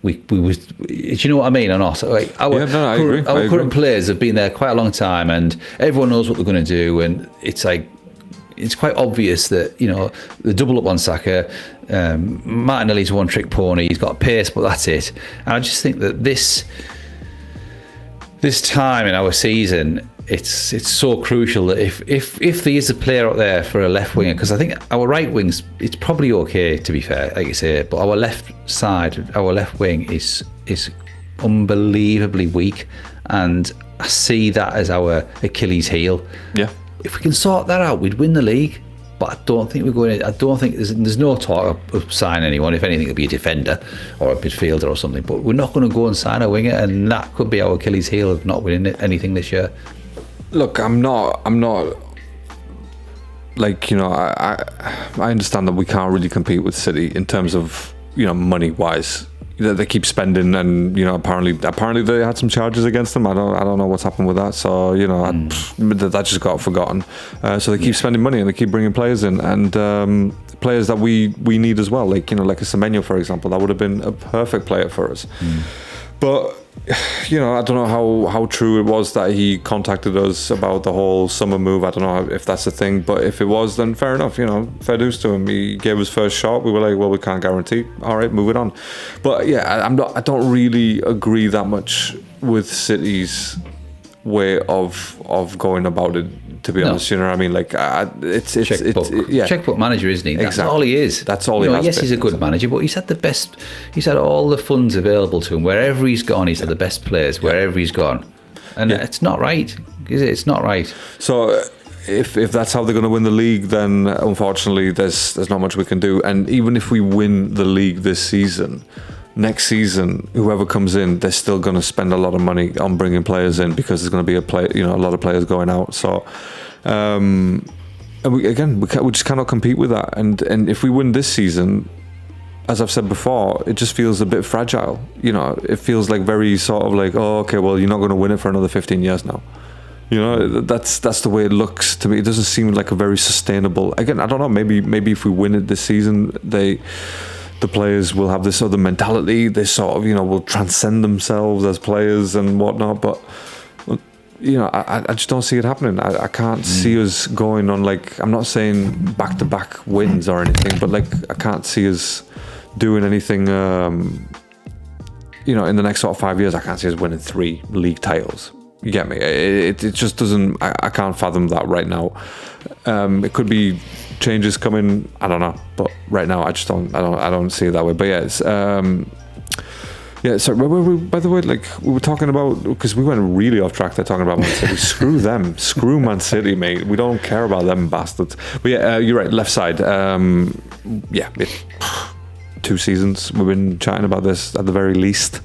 we was. Do you know what I mean or not? Like our current players have been there quite a long time, and everyone knows what they're going to do, and it's like, it's quite obvious that, the double up on Saka, Martinelli's one trick pony, he's got pace, but that's it. And I just think that this time in our season, it's so crucial that if there is a player out there for a left winger, because I think our right wing's, it's probably okay, to be fair, like you say, but our left side, our left wing is unbelievably weak, and I see that as our Achilles heel. Yeah. If we can sort that out, we'd win the league. But I don't think we're going to. I don't think there's no talk of signing anyone. If anything, it'll be a defender or a midfielder or something. But we're not going to go and sign a winger, and that could be our Achilles heel of not winning anything this year. Look, I'm not. Like, I understand that we can't really compete with City in terms of money wise. They keep spending, and apparently they had some charges against them. I don't know what's happened with that. So that just got forgotten. So they keep spending money, and they keep bringing players in, and players that we need as well. Like like a Semenyo, for example, that would have been a perfect player for us. But I don't know how true it was that he contacted us about the whole summer move. I don't know if that's a thing, but if it was, then fair enough. Fair dues to him. He gave us first shot. We were like, well, we can't guarantee. All right, move it on. But yeah, I don't really agree that much with City's way of going about it. To be honest, I mean, like it's checkbook manager, isn't he? That's all he is. That's all he has. Yes, he's a good manager, but he's had the best. He's had all the funds available to him wherever he's gone. He's had the best players wherever he's gone, and it's not right, is it? It's not right. So if that's how they're going to win the league, then unfortunately there's not much we can do. And even if we win the league this season, next season, whoever comes in, they're still going to spend a lot of money on bringing players in, because there's going to be a lot of players going out. So, and we just cannot compete with that. And if we win this season, as I've said before, it just feels a bit fragile. It feels like very sort of like, oh, okay, well, you're not going to win it for another 15 years now. That's the way it looks to me. It doesn't seem like a very sustainable. Again, I don't know. Maybe if we win it this season, the players will have this other mentality. They sort of, will transcend themselves as players and whatnot. But, I just don't see it happening. I can't see us going on, like, I'm not saying back-to-back wins or anything, but, like, I can't see us doing anything, in the next sort of 5 years. I can't see us winning 3 league titles. You get me? It just doesn't, I can't fathom that right now. It could be changes coming, I don't know, but right now I don't see it that way. But yeah, it's so where were we, by the way? Like, we were talking about, because we went really off track there talking about Man City. Screw them, screw Man City, mate. We don't care about them bastards. But yeah, you're right, left side. 2 seasons we've been chatting about this at the very least.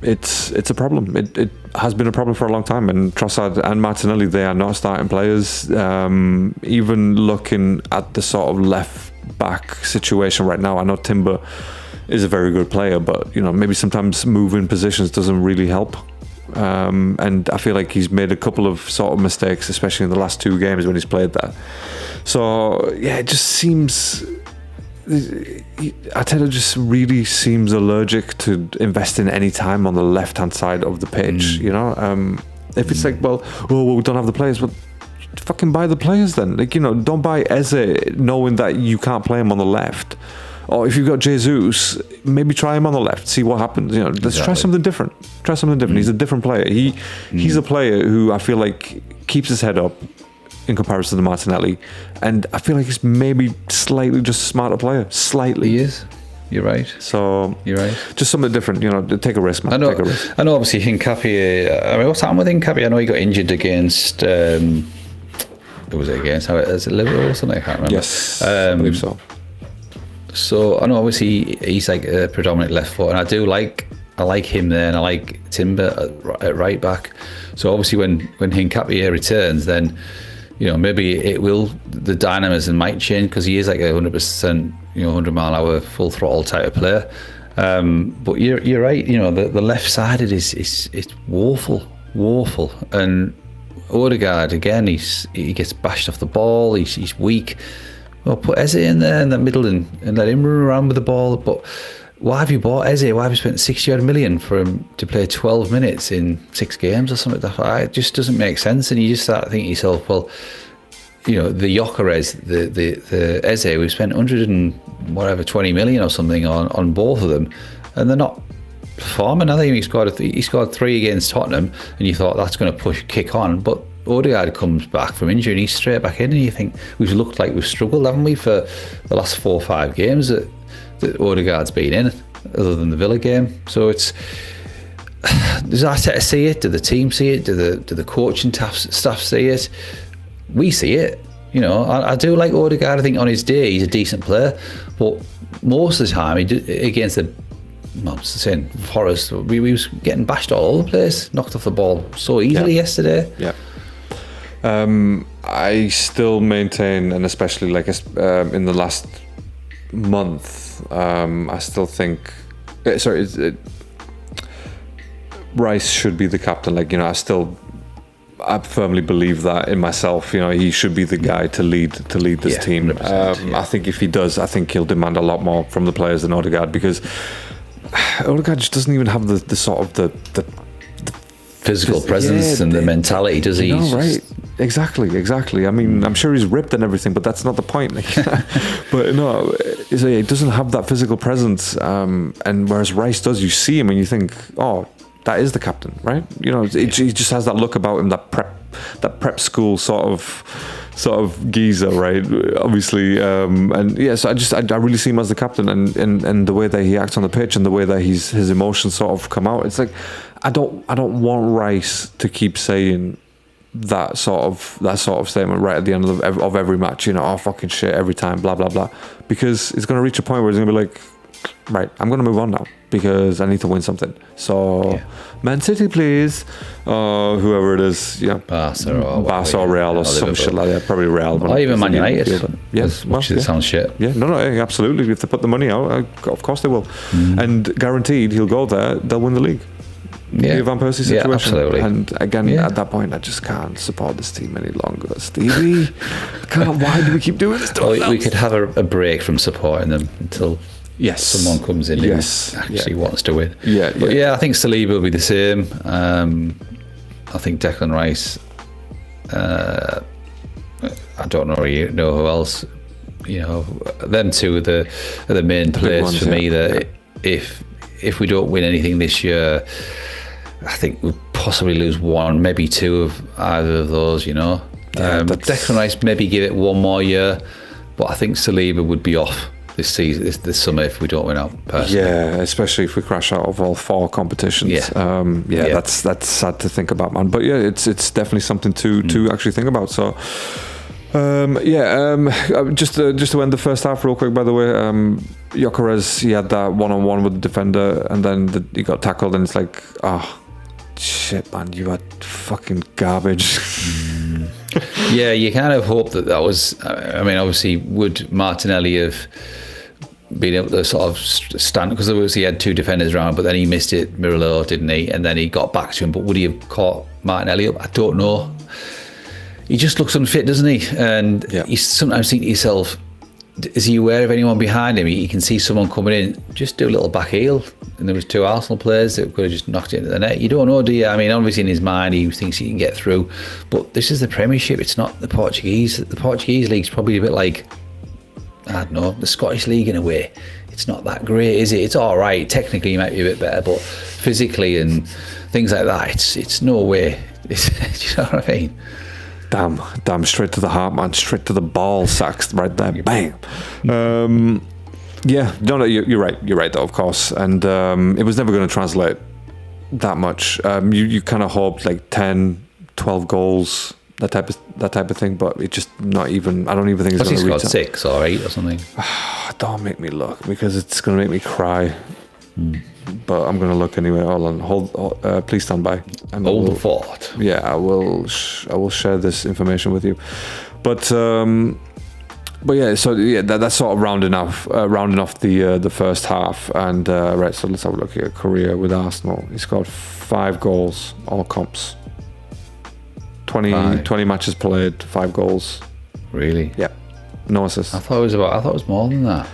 It's a problem. It has been a problem for a long time, and Trossard and Martinelli, they are not starting players. Even looking at the sort of left back situation right now, I know Timber is a very good player, but maybe sometimes moving positions doesn't really help. And I feel like he's made a couple of sort of mistakes, especially in the last 2 games when he's played that. So yeah, it just seems. Arteta just really seems allergic to investing any time on the left-hand side of the pitch. If it's like, well, we don't have the players, well, fucking buy the players then. Like, don't buy Eze knowing that you can't play him on the left. Or if you've got Jesus, maybe try him on the left, see what happens. Let's try something different. He's a different player. He's a player who I feel like keeps his head up in comparison to Martinelli, and I feel like he's maybe slightly just a smarter player. Slightly. He is. You're right. So you're right. Just something different, take a risk, man. Take a risk. I know obviously Hincapie, I mean, what's happened with Hincapie? I know he got injured against, who was it against? Was it Liverpool or something? I can't remember. Yes, I believe so. So I know obviously he's like a predominant left foot, and I like him there, and I like Timber at right back. So obviously when Hincapie returns, then maybe the dynamism might change, because he is like 100%, 100 mile an hour full throttle type of player. But you're right. The left sided is woeful, and Odegaard again. He gets bashed off the ball. He's weak. Well, put Eze in there in the middle and let him run around with the ball. But why have you bought Eze? Why have you spent 60-odd million for him to play 12 minutes in 6 games or something like that? It just doesn't make sense. And you just start thinking to yourself, well, the Gyokeres, the Eze, we spent 20 million or something on both of them, and they're not performing. I think he scored 3 against Tottenham, and you thought that's going to kick on, but Odegaard comes back from injury and he's straight back in, and you think we've looked like we've struggled, haven't we, for the last 4 or 5 games that Odegaard's been in, other than the Villa game. So does Arteta see it? Do the team see it? Do the coaching staff see it? We see it. I do like Odegaard. I think on his day he's a decent player, but most of the time against Forest, we was getting bashed all over the place, knocked off the ball so easily yesterday. Yeah. I still maintain, and especially in the last month, I still think Rice should be the captain. I firmly believe that in myself. He should be the guy to lead this team. I think if he does, I think he'll demand a lot more from the players than Odegaard, because Odegaard just doesn't even have the sort of the physical presence and the mentality, does he? Right. Exactly. I mean, I'm sure he's ripped and everything, but that's not the point. But no, he doesn't have that physical presence. And whereas Rice does, you see him and you think, oh, that is the captain, right? He just has that look about him, that prep school sort of geezer, right? Obviously, so I really see him as the captain, and the way that he acts on the pitch and the way that his emotions sort of come out. It's like I don't want Rice to keep saying that sort of statement right at the end of every match. Oh, fucking shit every time, blah blah blah, because it's going to reach a point where he's going to be like, right, I'm going to move on now because I need to win something. So, Man City, please, whoever it is, Barca or Real or some shit like that. Probably Real, or even Man United. Yes, it sounds shit. Yeah, no, absolutely. If they put the money out, of course they will, and guaranteed he'll go there. They'll win the league. Yeah, Van Persie situation. Yeah, absolutely. And again, at that point, I just can't support this team any longer. Stevie, why do we keep doing this? We could have a break from supporting them until someone comes in who actually wants to win. But I think Saliba will be the same. I think Declan Rice. I don't know who else. Them two are the main players for me. That if we don't win anything this year, I think we'll possibly lose 1, maybe 2 of either of those. Declan Rice maybe give it 1 more year, but I think Saliba would be off this season, this summer, if we don't win out. Personally. Yeah, especially if we crash out of all 4 competitions. That's sad to think about, man. But it's definitely something to actually think about. So. Just to end the first half real quick, by the way, Gyokeres, he had that one-on-one with the defender, and then he got tackled, and it's like, oh shit, man, you are fucking garbage. Yeah, you kind of hope that was, I mean, obviously would Martinelli have been able to sort of stand, because obviously he had 2 defenders around, but then he missed it, Mikel, didn't he? And then he got back to him, but would he have caught Martinelli up? I don't know. He just looks unfit, doesn't he? And you sometimes think to yourself, is he aware of anyone behind him? He can see someone coming in, just do a little back heel. And there was 2 Arsenal players that could have just knocked it into the net. You don't know, do you? I mean, obviously in his mind, he thinks he can get through. But this is the Premiership. It's not the Portuguese. The Portuguese league's probably a bit like I don't know, the Scottish League in a way. It's not that great, is it? It's all right. Technically, it might be a bit better, but physically and things like that, it's no way. Do you know what I mean? Damn, straight to the heart, man. Straight to the ball sacks right there. Bang. Yeah, no, you're right, though, of course. And it was never going to translate that much. You kind of hoped like 10, 12 goals, that type of thing, but it just not even. I don't even think it's going to reach. He's got 6 or 8 or something. Don't make me look, because it's going to make me cry. But I'm going to look anyway. Hold on. Please stand by. Hold the fort. Yeah, I will share this information with you. But yeah, so yeah, that's sort of rounding off the first half. And right, so let's have a look here. Career with Arsenal. He scored 5 goals, all comps. 20 matches played, 5 goals. Really? Yeah. No assists. I thought it was more than that.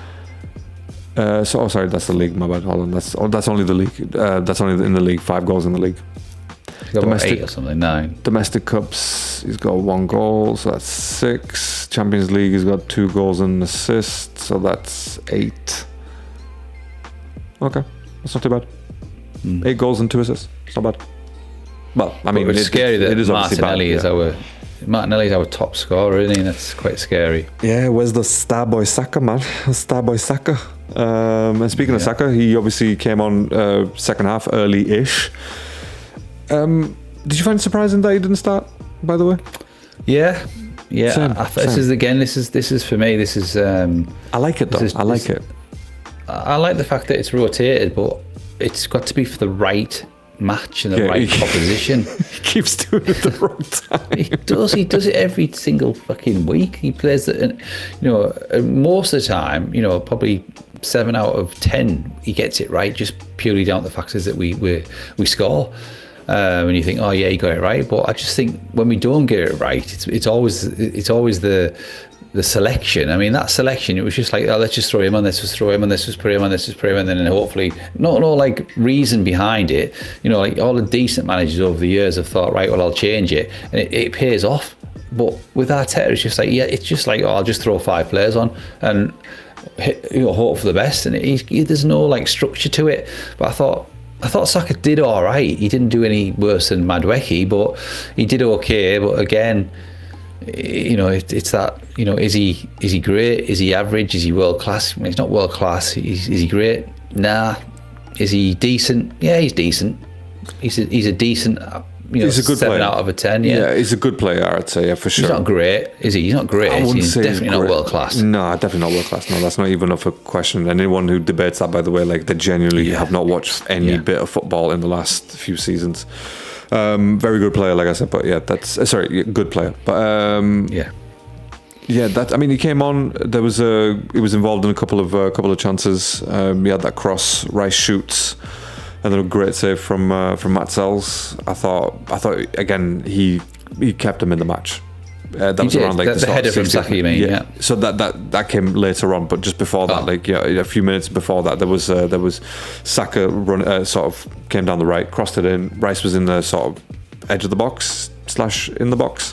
Sorry, that's the league. My bad. Hold on. That's only the league. That's only in the league. 5 goals in the league. He's got about 8 or something. 9. Domestic cups, he's got 1 goal, so that's 6. Champions League, he's got 2 goals and an assist, so that's 8. Okay, that's not too bad. 8 goals and 2 assists. It's not bad. Well, I mean, it's scary that it is Martinelli bad, is Martinelli's our top scorer, isn't he? That's quite scary. Yeah, where's the Starboy Saka, man? Starboy Saka. And speaking of Saka, he obviously came on second half early-ish. Did you find it surprising that he didn't start, by the way? Yeah. Same. This is for me. This is. I like it though. I like it. I like the fact that it's rotated, but it's got to be for the right match and the right proposition. He keeps doing it at the wrong time. He does it every single fucking week. He plays it, and most of the time, probably 7 out of 10, he gets it right, just purely down to the fact is that we score. And you think, oh yeah, you got it right. But I just think when we don't get it right, it's always the selection. I mean, that selection, it was just like, oh, let's just throw him on, let's just throw him on, let's just put him on, let's just put him on, and then hopefully, no like reason behind it. Like all the decent managers over the years have thought, right, well, I'll change it, and it pays off. But with Arteta, it's just like, yeah, it's just like, oh, I'll just throw 5 players on and hope for the best, and there's no like structure to it. But I thought Saka did all right. He didn't do any worse than Madueke, but he did okay. But again, it's that, is he great? Is he average? Is he world class? I mean, he's not world class. Is he great? Nah. Is he decent? Yeah, he's decent. He's a decent. He's a good 7 player. out of a 10. Yeah, he's a good player, I'd say. Yeah, for sure. He's not great, is he? He's not great. I wouldn't say definitely not world class. No, definitely not world class. No, that's not even up for question. And anyone who debates that, by the way, like they genuinely have not watched any bit of football in the last few seasons. Very good player, like I said. But yeah, good player. But that. I mean, he came on. He was involved in a couple of chances. He had that cross, Rice shoots. And then a great save from Matt Sells. I thought again he kept him in the match. That was around like the header from Saka, you mean? Yeah. So that came later on, but just before that, a few minutes before that, there was Saka run sort of came down the right, crossed it in. Rice was in the sort of edge of the box / in the box.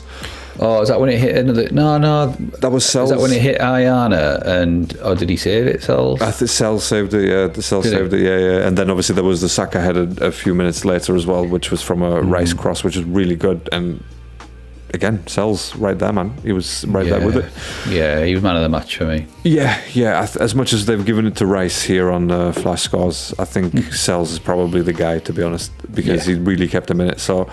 Oh, is that when it hit another? No. That was Sells. Is that when it hit Ayana did he save it, Sells? I think Sells saved it, yeah. Saved it, yeah. And then obviously there was the Saka header a few minutes later as well, which was from a Rice cross, which was really good. And again, Sells right there, man. He was right there with it. Yeah, he was man of the match for me. Yeah. As much as they've given it to Rice here on Flash Scores, I think Sells is probably the guy, to be honest, because he really kept him in it. So.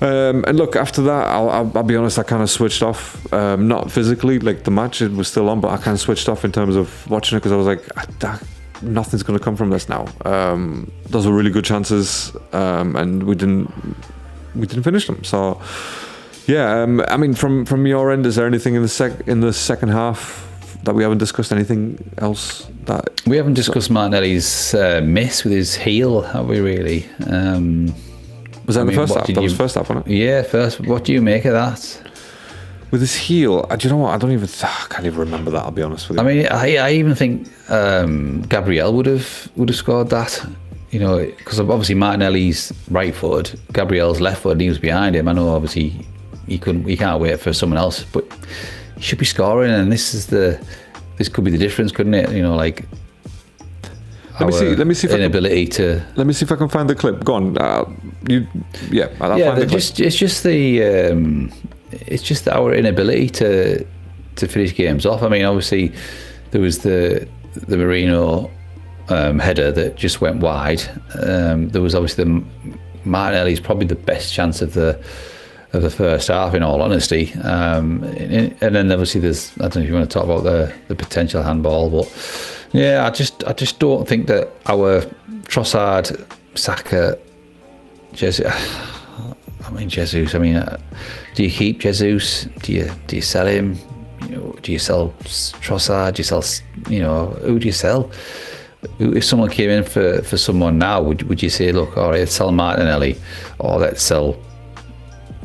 And look, after that, I'll be honest, I kind of switched off. Not physically, like the match it was still on, but I kind of switched off in terms of watching it because I was like, nothing's going to come from this now. Those were really good chances, and we didn't finish them. So, yeah, I mean, from your end, is there anything in the second half that we haven't discussed? Anything else that we haven't discussed? Martinelli's miss with his heel, have we really? Was that the first half? That was first half, wasn't it? Yeah, first. What do you make of that? With his heel, do you know what? I can't even remember that. I'll be honest with you. I mean, I even think Gabriel would have scored that. Because obviously Martinelli's right footed, Gabriel's left footed, and he was behind him. I know obviously he can't wait for someone else, but he should be scoring. And this is the this could be the difference, couldn't it? You know, like let me see if inability to. Let me see if I can find the clip. Go on. I'll find the clip. It's just our inability to finish games off. I mean, obviously there was the Marino header that just went wide. There was obviously Martinelli's probably the best chance of the first half, in all honesty. And then obviously there's, I don't know if you want to talk about the potential handball, but yeah, I just don't think that our Trossard, Saka, Jesus. Do you keep Jesus? Do you sell him? You know, do you sell Trossard? Do you sell? You know, who do you sell? If someone came in for someone now, would you say, look, all right, let's sell Martinelli, or let's sell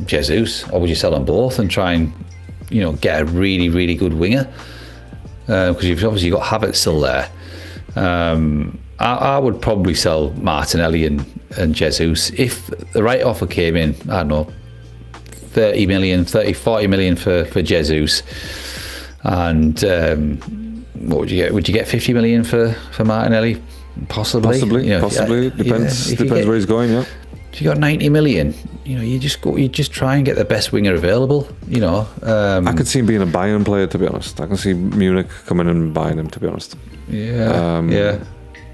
Jesus, or would you sell them both and try and, you know, get a really, really good winger? Because you've obviously got Havertz still there. I would probably sell Martinelli and Jesus if the right offer came in. I don't know, 40 million for Jesus, and what would you get? Would you get 50 million for Martinelli? Possibly. You know, possibly. Depends where he's going. Yeah. If you got 90 million, you know, you just try and get the best winger available. You know, I could see him being a Bayern player, to be honest. I can see Munich coming in and buying him, to be honest. Yeah.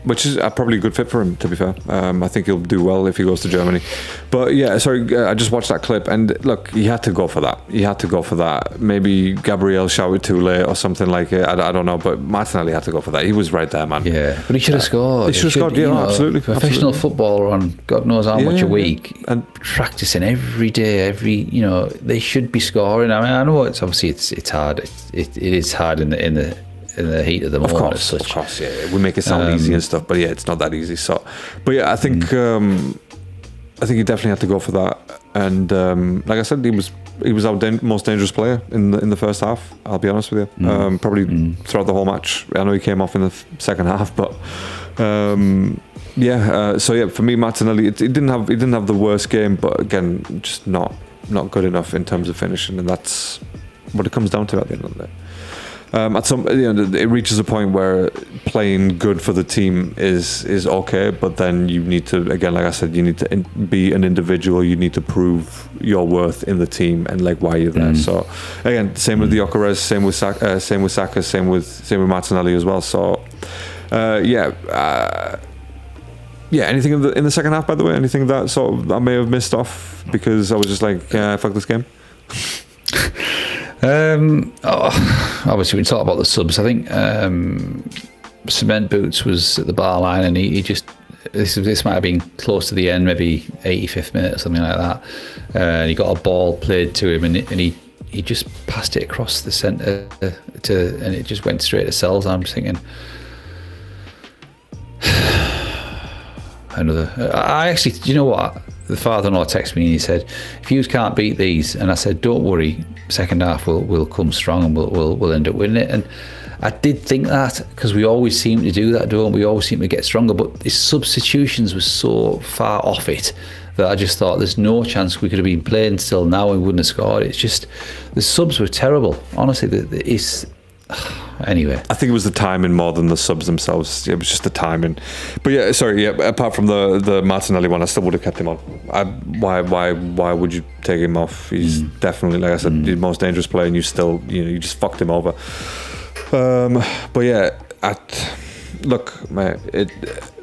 Which is probably a good fit for him, to be fair. I think he'll do well if he goes to Germany. But yeah, sorry, I just watched that clip, and look, he had to go for that. Maybe Gabriel shouted too late or something like it. I don't know, but Martinelli had to go for that. He was right there, man. Yeah, but he should have scored. He should have scored, yeah, absolutely. Professional footballer on God knows how much a week, and practicing every day, you know, they should be scoring. I mean, I know it's obviously it's hard. It is hard in the heat of the moment. Of course, yeah. We make it sound easy and stuff, but yeah, it's not that easy. So, but yeah, I think he definitely had to go for that. And like I said, he was our most dangerous player in the first half. I'll be honest with you. Probably throughout the whole match. I know he came off in the second half, but so yeah, for me, Martinelli, he didn't have the worst game, but again, just not good enough in terms of finishing, and that's what it comes down to at the end of the day. At some, you know, it reaches a point where playing good for the team is okay, but then you need to, again, like I said, you need to be an individual. You need to prove your worth in the team and like why you're there. So again, same with the Gyokeres, same with Saka, same with Martinelli as well. So anything in the second half, by the way, anything that sort of I may have missed off because I was just like, fuck this game. Obviously we talk about the subs. I think Cement Boots was at the bar line, and he just this might have been close to the end, maybe 85th minute or something like that. And he got a ball played to him, and he just passed it across the centre and it just went straight to Sells. I'm just thinking, I actually, do you know what? The father-in-law texted me and he said, if you can't beat these, and I said, don't worry, second half we'll come strong and we'll end up winning it. And I did think that, because we always seem to do that, don't we? We always seem to get stronger, but his substitutions were so far off it that I just thought there's no chance we could have been playing still now and we wouldn't have scored. It's just, the subs were terrible. Honestly, anyway, I think it was the timing more than the subs themselves. It was just the timing. But yeah, sorry. Yeah, apart from the Martinelli one, I still would have kept him on. Why would you take him off? He's definitely, like I said, the most dangerous player, and you just fucked him over. But yeah, look, mate,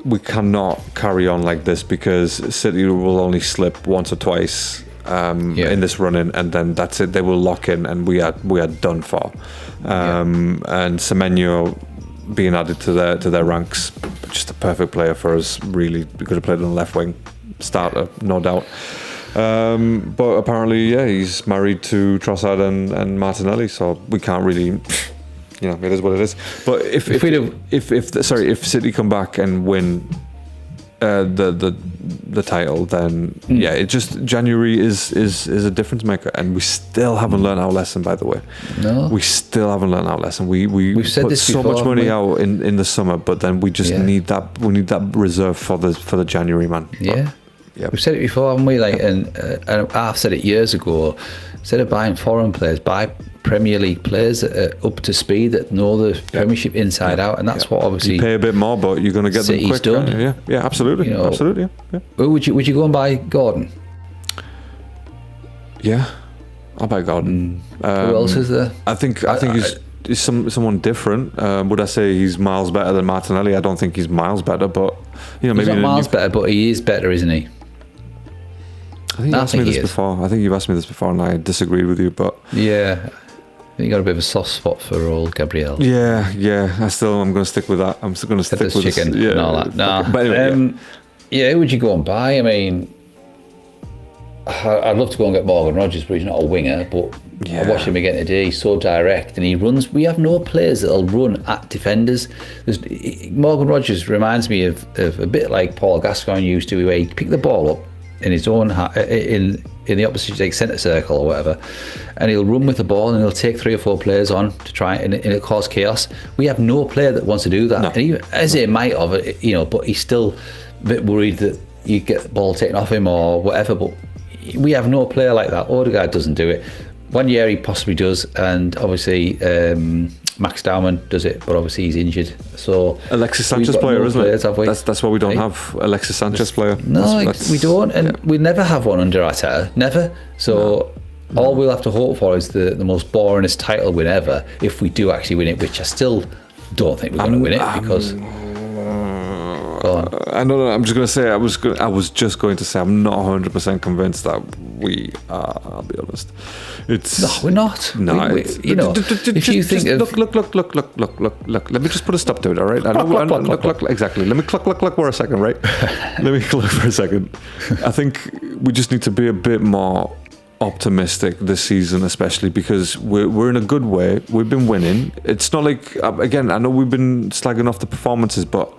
we cannot carry on like this because City will only slip once or twice. In this run-in, and then that's it. They will lock in, and we are done for. And Semenyo being added to their ranks, just a perfect player for us. Really, we could have played on the left wing, starter, no doubt. But apparently, yeah, he's married to Trossard and Martinelli, so we can't really. You know, it is what it is. But if City come back and win the title, then yeah, it just January is a difference maker, and we still haven't learned our lesson. By the way, no, we still haven't learned our lesson. We've said put this so before, much money out in the summer, but then we just need that. We need that reserve for the January, man. Yeah. Yeah, we've said it before, haven't we? Like, and I've said it years ago. Instead of buying foreign players, buy Premier League players that are up to speed, that know the Premiership inside out, and that's what obviously you pay a bit more, but you're going to get City's them quick. done. Yeah, absolutely, absolutely. Yeah. Who would you go and buy Gordon? Yeah, I'll buy Gordon. Who else is there? I think he's someone different. Would I say he's miles better than Martinelli? I don't think he's miles better, but maybe he's not miles better, but he is better, isn't he? I think you've asked me this before. I think you've asked me this before, and I disagreed with you. But yeah, you got a bit of a soft spot for old Gabriel. Yeah. I'm going to stick with that. I'm still going to stick with chicken. This. Yeah, and all that. Nah. But anyway, who would you go and buy? I mean, I'd love to go and get Morgan Rogers, but he's not a winger. But I watched him again today. He's so direct, and he runs. We have no players that'll run at defenders. Morgan Rogers reminds me of a bit like Paul Gascoigne used to, where he picked the ball up in his own in the opposite, like centre circle or whatever, and he'll run with the ball and he'll take 3 or 4 players on to try and it'll cause chaos. We have no player that wants to do that. No. And even, as he might have, but he's still a bit worried that you get the ball taken off him or whatever. But we have no player like that. Odegaard doesn't do it. One year he possibly does, and obviously Max Dowman does it, but obviously he's injured. So Alexis Sanchez player, isn't players, it? That's why we don't have Alexis Sanchez player. No, we don't, and we never have one under Arteta, never. So all we'll have to hope for is the most boringest title win ever, if we do actually win it, which I still don't think we're going to win it because. I don't know. I'm just going to say I was just going to say I'm not 100% convinced that we are. I'll be honest. No, we're not. No, if you think of look. Let me just put a stop to it. All right. Look. Exactly. Let me cluck for a second. Right. Let me cluck for a second. I think we just need to be a bit more optimistic this season, especially because we're in a good way. We've been winning. It's not like, again, I know we've been slagging off the performances, but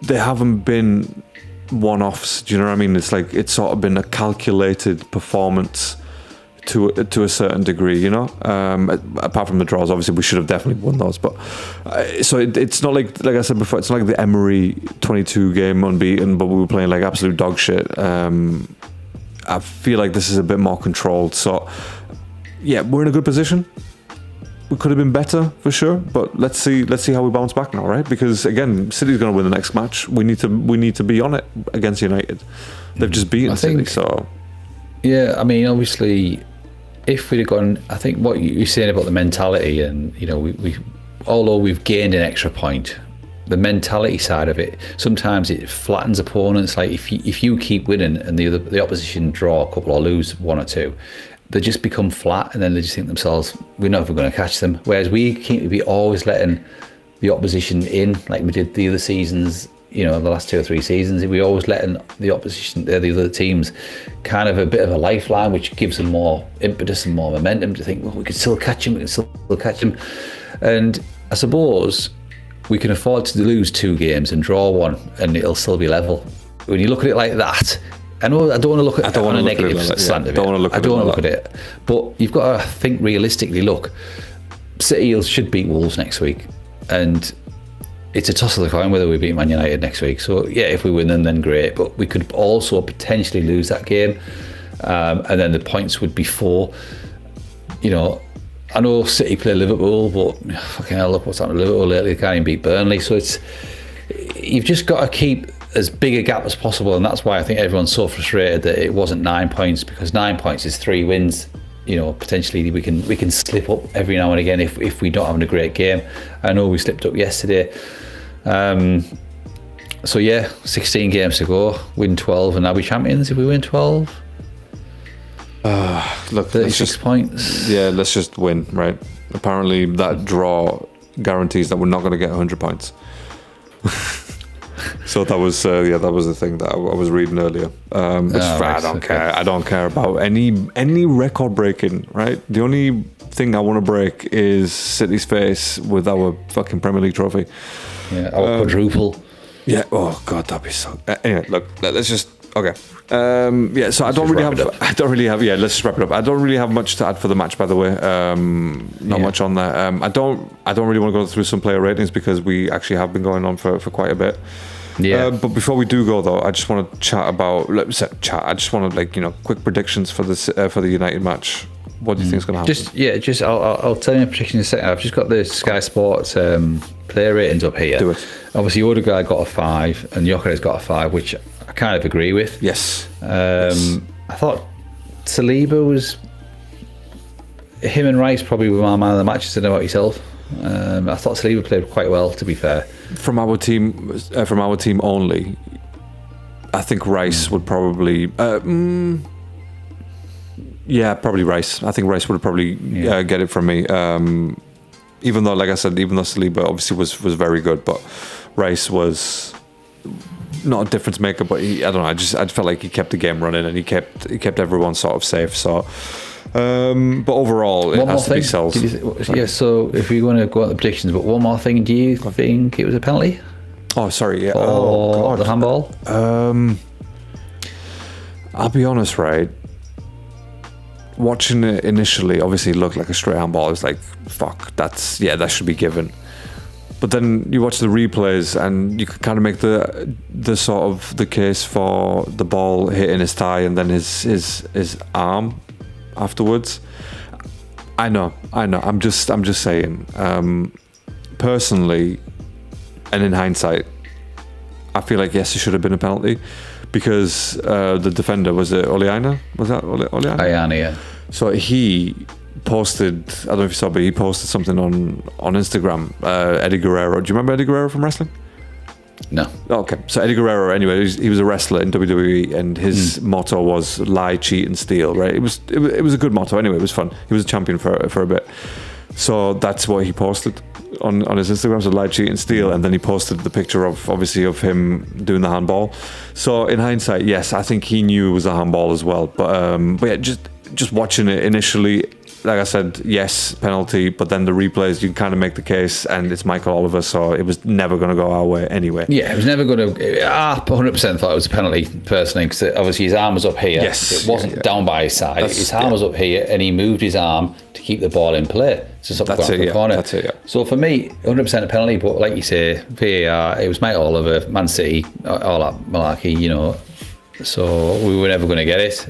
they haven't been one-offs. Do you know what I mean? It's like it's sort of been a calculated performance to a certain degree, apart from the draws. Obviously we should have definitely won those, but so it's not like I said before, it's not like the Emery 22 game unbeaten, but we were playing like absolute dog shit. I feel like this is a bit more controlled, so yeah, we're in a good position. We could have been better for sure, but let's see how we bounce back now, right? Because again, City's going to win the next match. We need to be on it against United. They've just beaten City, so yeah. I mean, obviously, if we'd have gone, I think what you're saying about the mentality, and we although we've gained an extra point, the mentality side of it, sometimes it flattens opponents. Like if you keep winning and the opposition draw a couple or lose 1 or 2. They just become flat, and then they just think themselves, we're never going to catch them. Whereas we keep to be always letting the opposition in, like we did the other seasons, the last 2 or 3 seasons. We always letting the opposition, the other teams, kind of a bit of a lifeline, which gives them more impetus and more momentum to think, well, we can still catch them, And I suppose we can afford to lose 2 games and draw 1, and it'll still be level. When you look at it like that, I know I don't want to look at it on a negative slant of it. I don't want to look at it. But you've got to think realistically. Look, City should beat Wolves next week, and it's a toss of the coin whether we beat Man United next week. So yeah, if we win them, then great. But we could also potentially lose that game, and then the points would be 4. I know City play Liverpool, but fucking hell, look what's happened to Liverpool lately. They can't even beat Burnley. So you've just got to keep as big a gap as possible, and that's why I think everyone's so frustrated that it wasn't 9 points, because 9 points is 3 wins. Potentially we can slip up every now and again if we don't have a great game. I know we slipped up yesterday. So yeah, 16 games to go, win 12, and now we champions if we win 12. Look, 36 points. Yeah, let's just win, right? Apparently that draw guarantees that we're not going to get 100 points. So that was the thing that I was reading earlier. I don't care. I don't care about any record breaking. Right. The only thing I want to break is City's face with our fucking Premier League trophy. Yeah, our quadruple. Yeah. Oh God, that'd be so. Anyway, look. Let's just. Okay. So I don't really have. Yeah. Let's just wrap it up. I don't really have much to add for the match, by the way. Not much on there. I don't really want to go through some player ratings because we actually have been going on for quite a bit. Yeah. But before we do go though, I just want to chat about. I just want to quick predictions for this for the United match. What do you think is going to happen? I'll tell you my prediction in a second. I've just got the Sky Sports player ratings up here. Do it. Obviously, Odegaard got a 5 and Gyokeres got a 5, which I kind of agree with. Yes. I thought Saliba was... Him and Rice probably were my man of the match. I don't know about yourself. I thought Saliba played quite well, to be fair. From our team only, I think Rice would probably... probably Rice. I think Rice would probably get it from me. Even though, like I said, Saliba obviously was very good, but Rice was not a difference maker. But I don't know. I felt like he kept the game running and he kept everyone sort of safe. So, but overall, it has to be Cells. So if we want to go on the predictions, but one more thing, do you think it was a penalty? Oh, sorry. Yeah. Or the handball? I'll be honest, right? Watching it initially, obviously it looked like a straight handball. I was like, fuck, that should be given. But then you watch the replays and you can kind of make the sort of the case for the ball hitting his thigh and then his arm afterwards. I know. I'm just saying. Personally, and in hindsight, I feel like yes, it should have been a penalty. Because the defender, was it Oleana? Was that Oleana? Ayana, yeah. So he posted, I don't know if you saw, but he posted something on Instagram. Eddie Guerrero. Do you remember Eddie Guerrero from wrestling? No. Okay. So Eddie Guerrero, anyway, he was a wrestler in WWE, and his motto was lie, cheat, and steal. Right? It was a good motto. Anyway, it was fun. He was a champion for a bit. So that's what he posted on his Instagram, so lie, cheat, and steal, and then he posted the picture of him doing the handball. So in hindsight, yes, I think he knew it was a handball as well. But yeah, just watching it initially, like I said, yes, penalty, but then the replays, you kind of make the case, and it's Michael Oliver, so it was never going to go our way anyway. Yeah, it was never going to... 100% thought it was a penalty, personally, because obviously his arm was up here. Yes. It wasn't down by his side. His arm was up here, and he moved his arm to keep the ball in play. So That's it, yeah. So for me, 100% a penalty, but like you say, VAR, it was Michael Oliver, Man City, all that malarkey, you know. So we were never going to get it.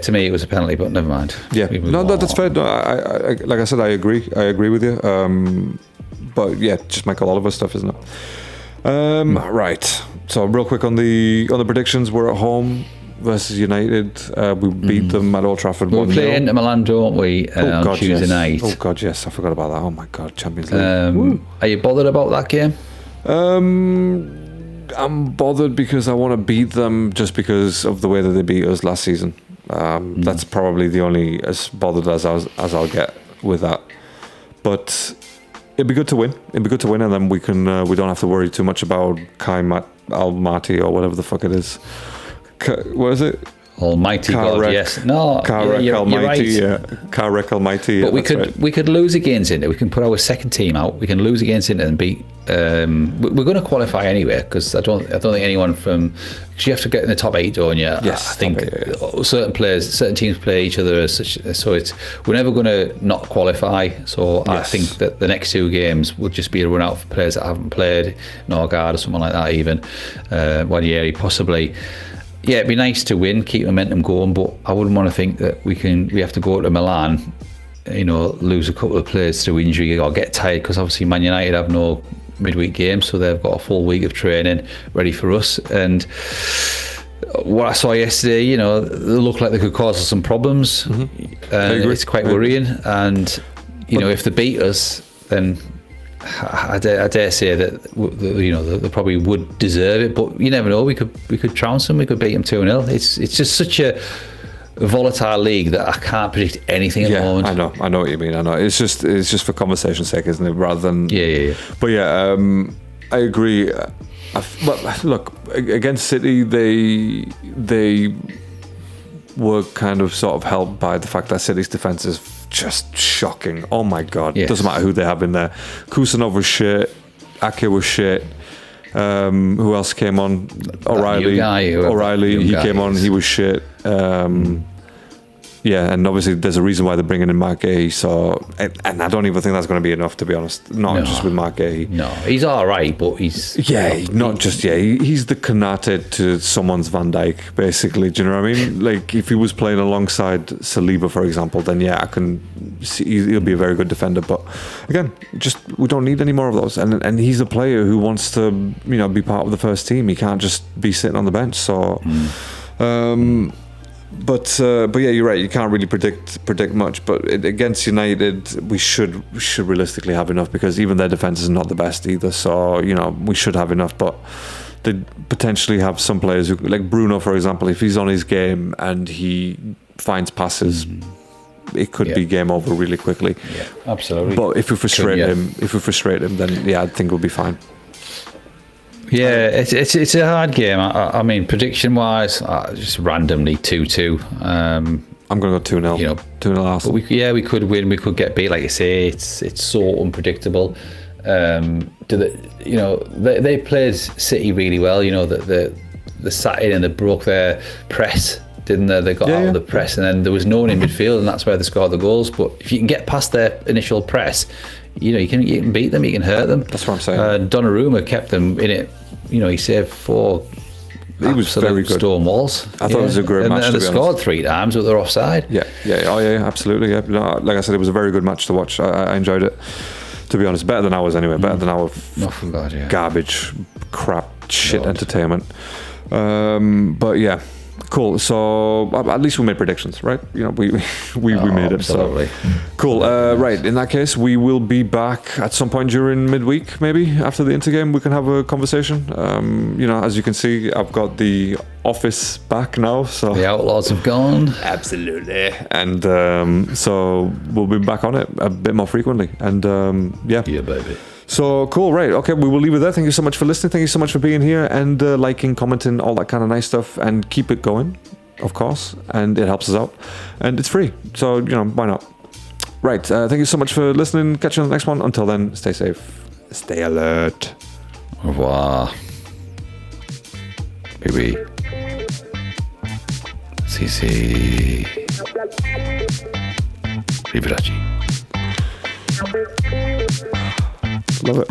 To me it was a penalty, but never mind. Yeah, no, that's fair. No, I like I said, I agree with you. But yeah, just Michael Oliver stuff, isn't it? Right. So real quick on the predictions, we're at home versus United. We beat them at Old Trafford. We play Inter Milan, don't we? On Tuesday night. Oh God, yes, I forgot about that. Oh my God, Champions League. Are you bothered about that game? I'm bothered because I want to beat them just because of the way that they beat us last season. That's probably the only as bothered as I'll get with that. But it'd be good to win. And then we don't have to worry too much about Almaty or whatever the fuck it is. What is it? Almighty God, yes. No, you're Almighty, right. Carrick Almighty. But we could lose against Inter. We can put our second team out. We can lose against Inter and beat. We're going to qualify anyway because I don't think anyone from. Because you have to get in the top 8, don't you? Yes, I think certain teams play each other as such. So we're never going to not qualify. So yes. I think that the next 2 games would just be a run out for players that haven't played, Norgard or someone like that, even Wanieri possibly. Yeah, it'd be nice to win, keep momentum going, but I wouldn't want to think that we have to go to Milan, lose a couple of players through injury or get tired, because obviously Man United have no midweek game, so they've got a full week of training ready for us. And what I saw yesterday, they look like they could cause us some problems. Mm-hmm. It's quite worrying. And if they beat us, then I dare say that they probably would deserve it, but you never know. We could trounce them. We could beat them 2-0. It's just such a volatile league that I can't predict anything at the moment. I know what you mean. I know it's just for conversation's sake, isn't it? Rather than But I agree. But look, against City, they were kind of sort of helped by the fact that City's defence is just shocking. Oh my God. Yes. Doesn't matter who they have in there. Kusanov was shit. Ake was shit. Who else came on? O'Reilly. He came on. He was shit. Yeah, and obviously there's a reason why they're bringing in Mark Gay. So, and I don't even think that's going to be enough, to be honest. Not just with Mark Gay. No, he's all right, but he's he's the Konate to someone's Van Dijk, basically. Do you know what I mean? Like if he was playing alongside Saliba, for example, then I can see he'll be a very good defender. But again, just we don't need any more of those. And he's a player who wants to be part of the first team. He can't just be sitting on the bench. So. But yeah, you're right. You can't really predict much. But against United, we should realistically have enough, because even their defense is not the best either. So we should have enough. But they potentially have some players who, like Bruno, for example, if he's on his game and he finds passes, it could be game over really quickly. Yeah, absolutely. But if we frustrate him, then I think we'll be fine. Yeah, it's a hard game. I mean, prediction wise, just randomly 2-2. I'm going to go 2-0. 2-0 Arsenal. But we could win. We could get beat. Like I say, it's so unpredictable. They played City really well. The sat in and they broke their press, didn't they? They got out of the press, and then there was no one in midfield, and that's where they scored the goals. But if you can get past their initial press, you can beat them, you can hurt them. That's what I'm saying. Donnarumma kept them in it. He saved 4. He was very good. Stone walls. I thought it was a great match. And they scored 3 times, but they're offside. Yeah, absolutely. Yeah. No, like I said, it was a very good match to watch. I enjoyed it. To be honest, better than ours anyway. Better than our garbage, crap, shit entertainment. But yeah. Cool. So at least we made predictions, right? We made it. Absolutely. So cool. Right. In that case, we will be back at some point during midweek, maybe after the Inter game. We can have a conversation. As you can see, I've got the office back now. So the Outlaws have gone. Absolutely. And so we'll be back on it a bit more frequently. And yeah, baby. So cool, right? Okay, we will leave it there. Thank you so much for listening. Thank you so much for being here and liking, commenting, all that kind of nice stuff. And keep it going, of course. And it helps us out. And it's free, so why not? Right. Thank you so much for listening. Catch you on the next one. Until then, stay safe, stay alert. Au revoir, baby. Si. Arrivederci. Love it.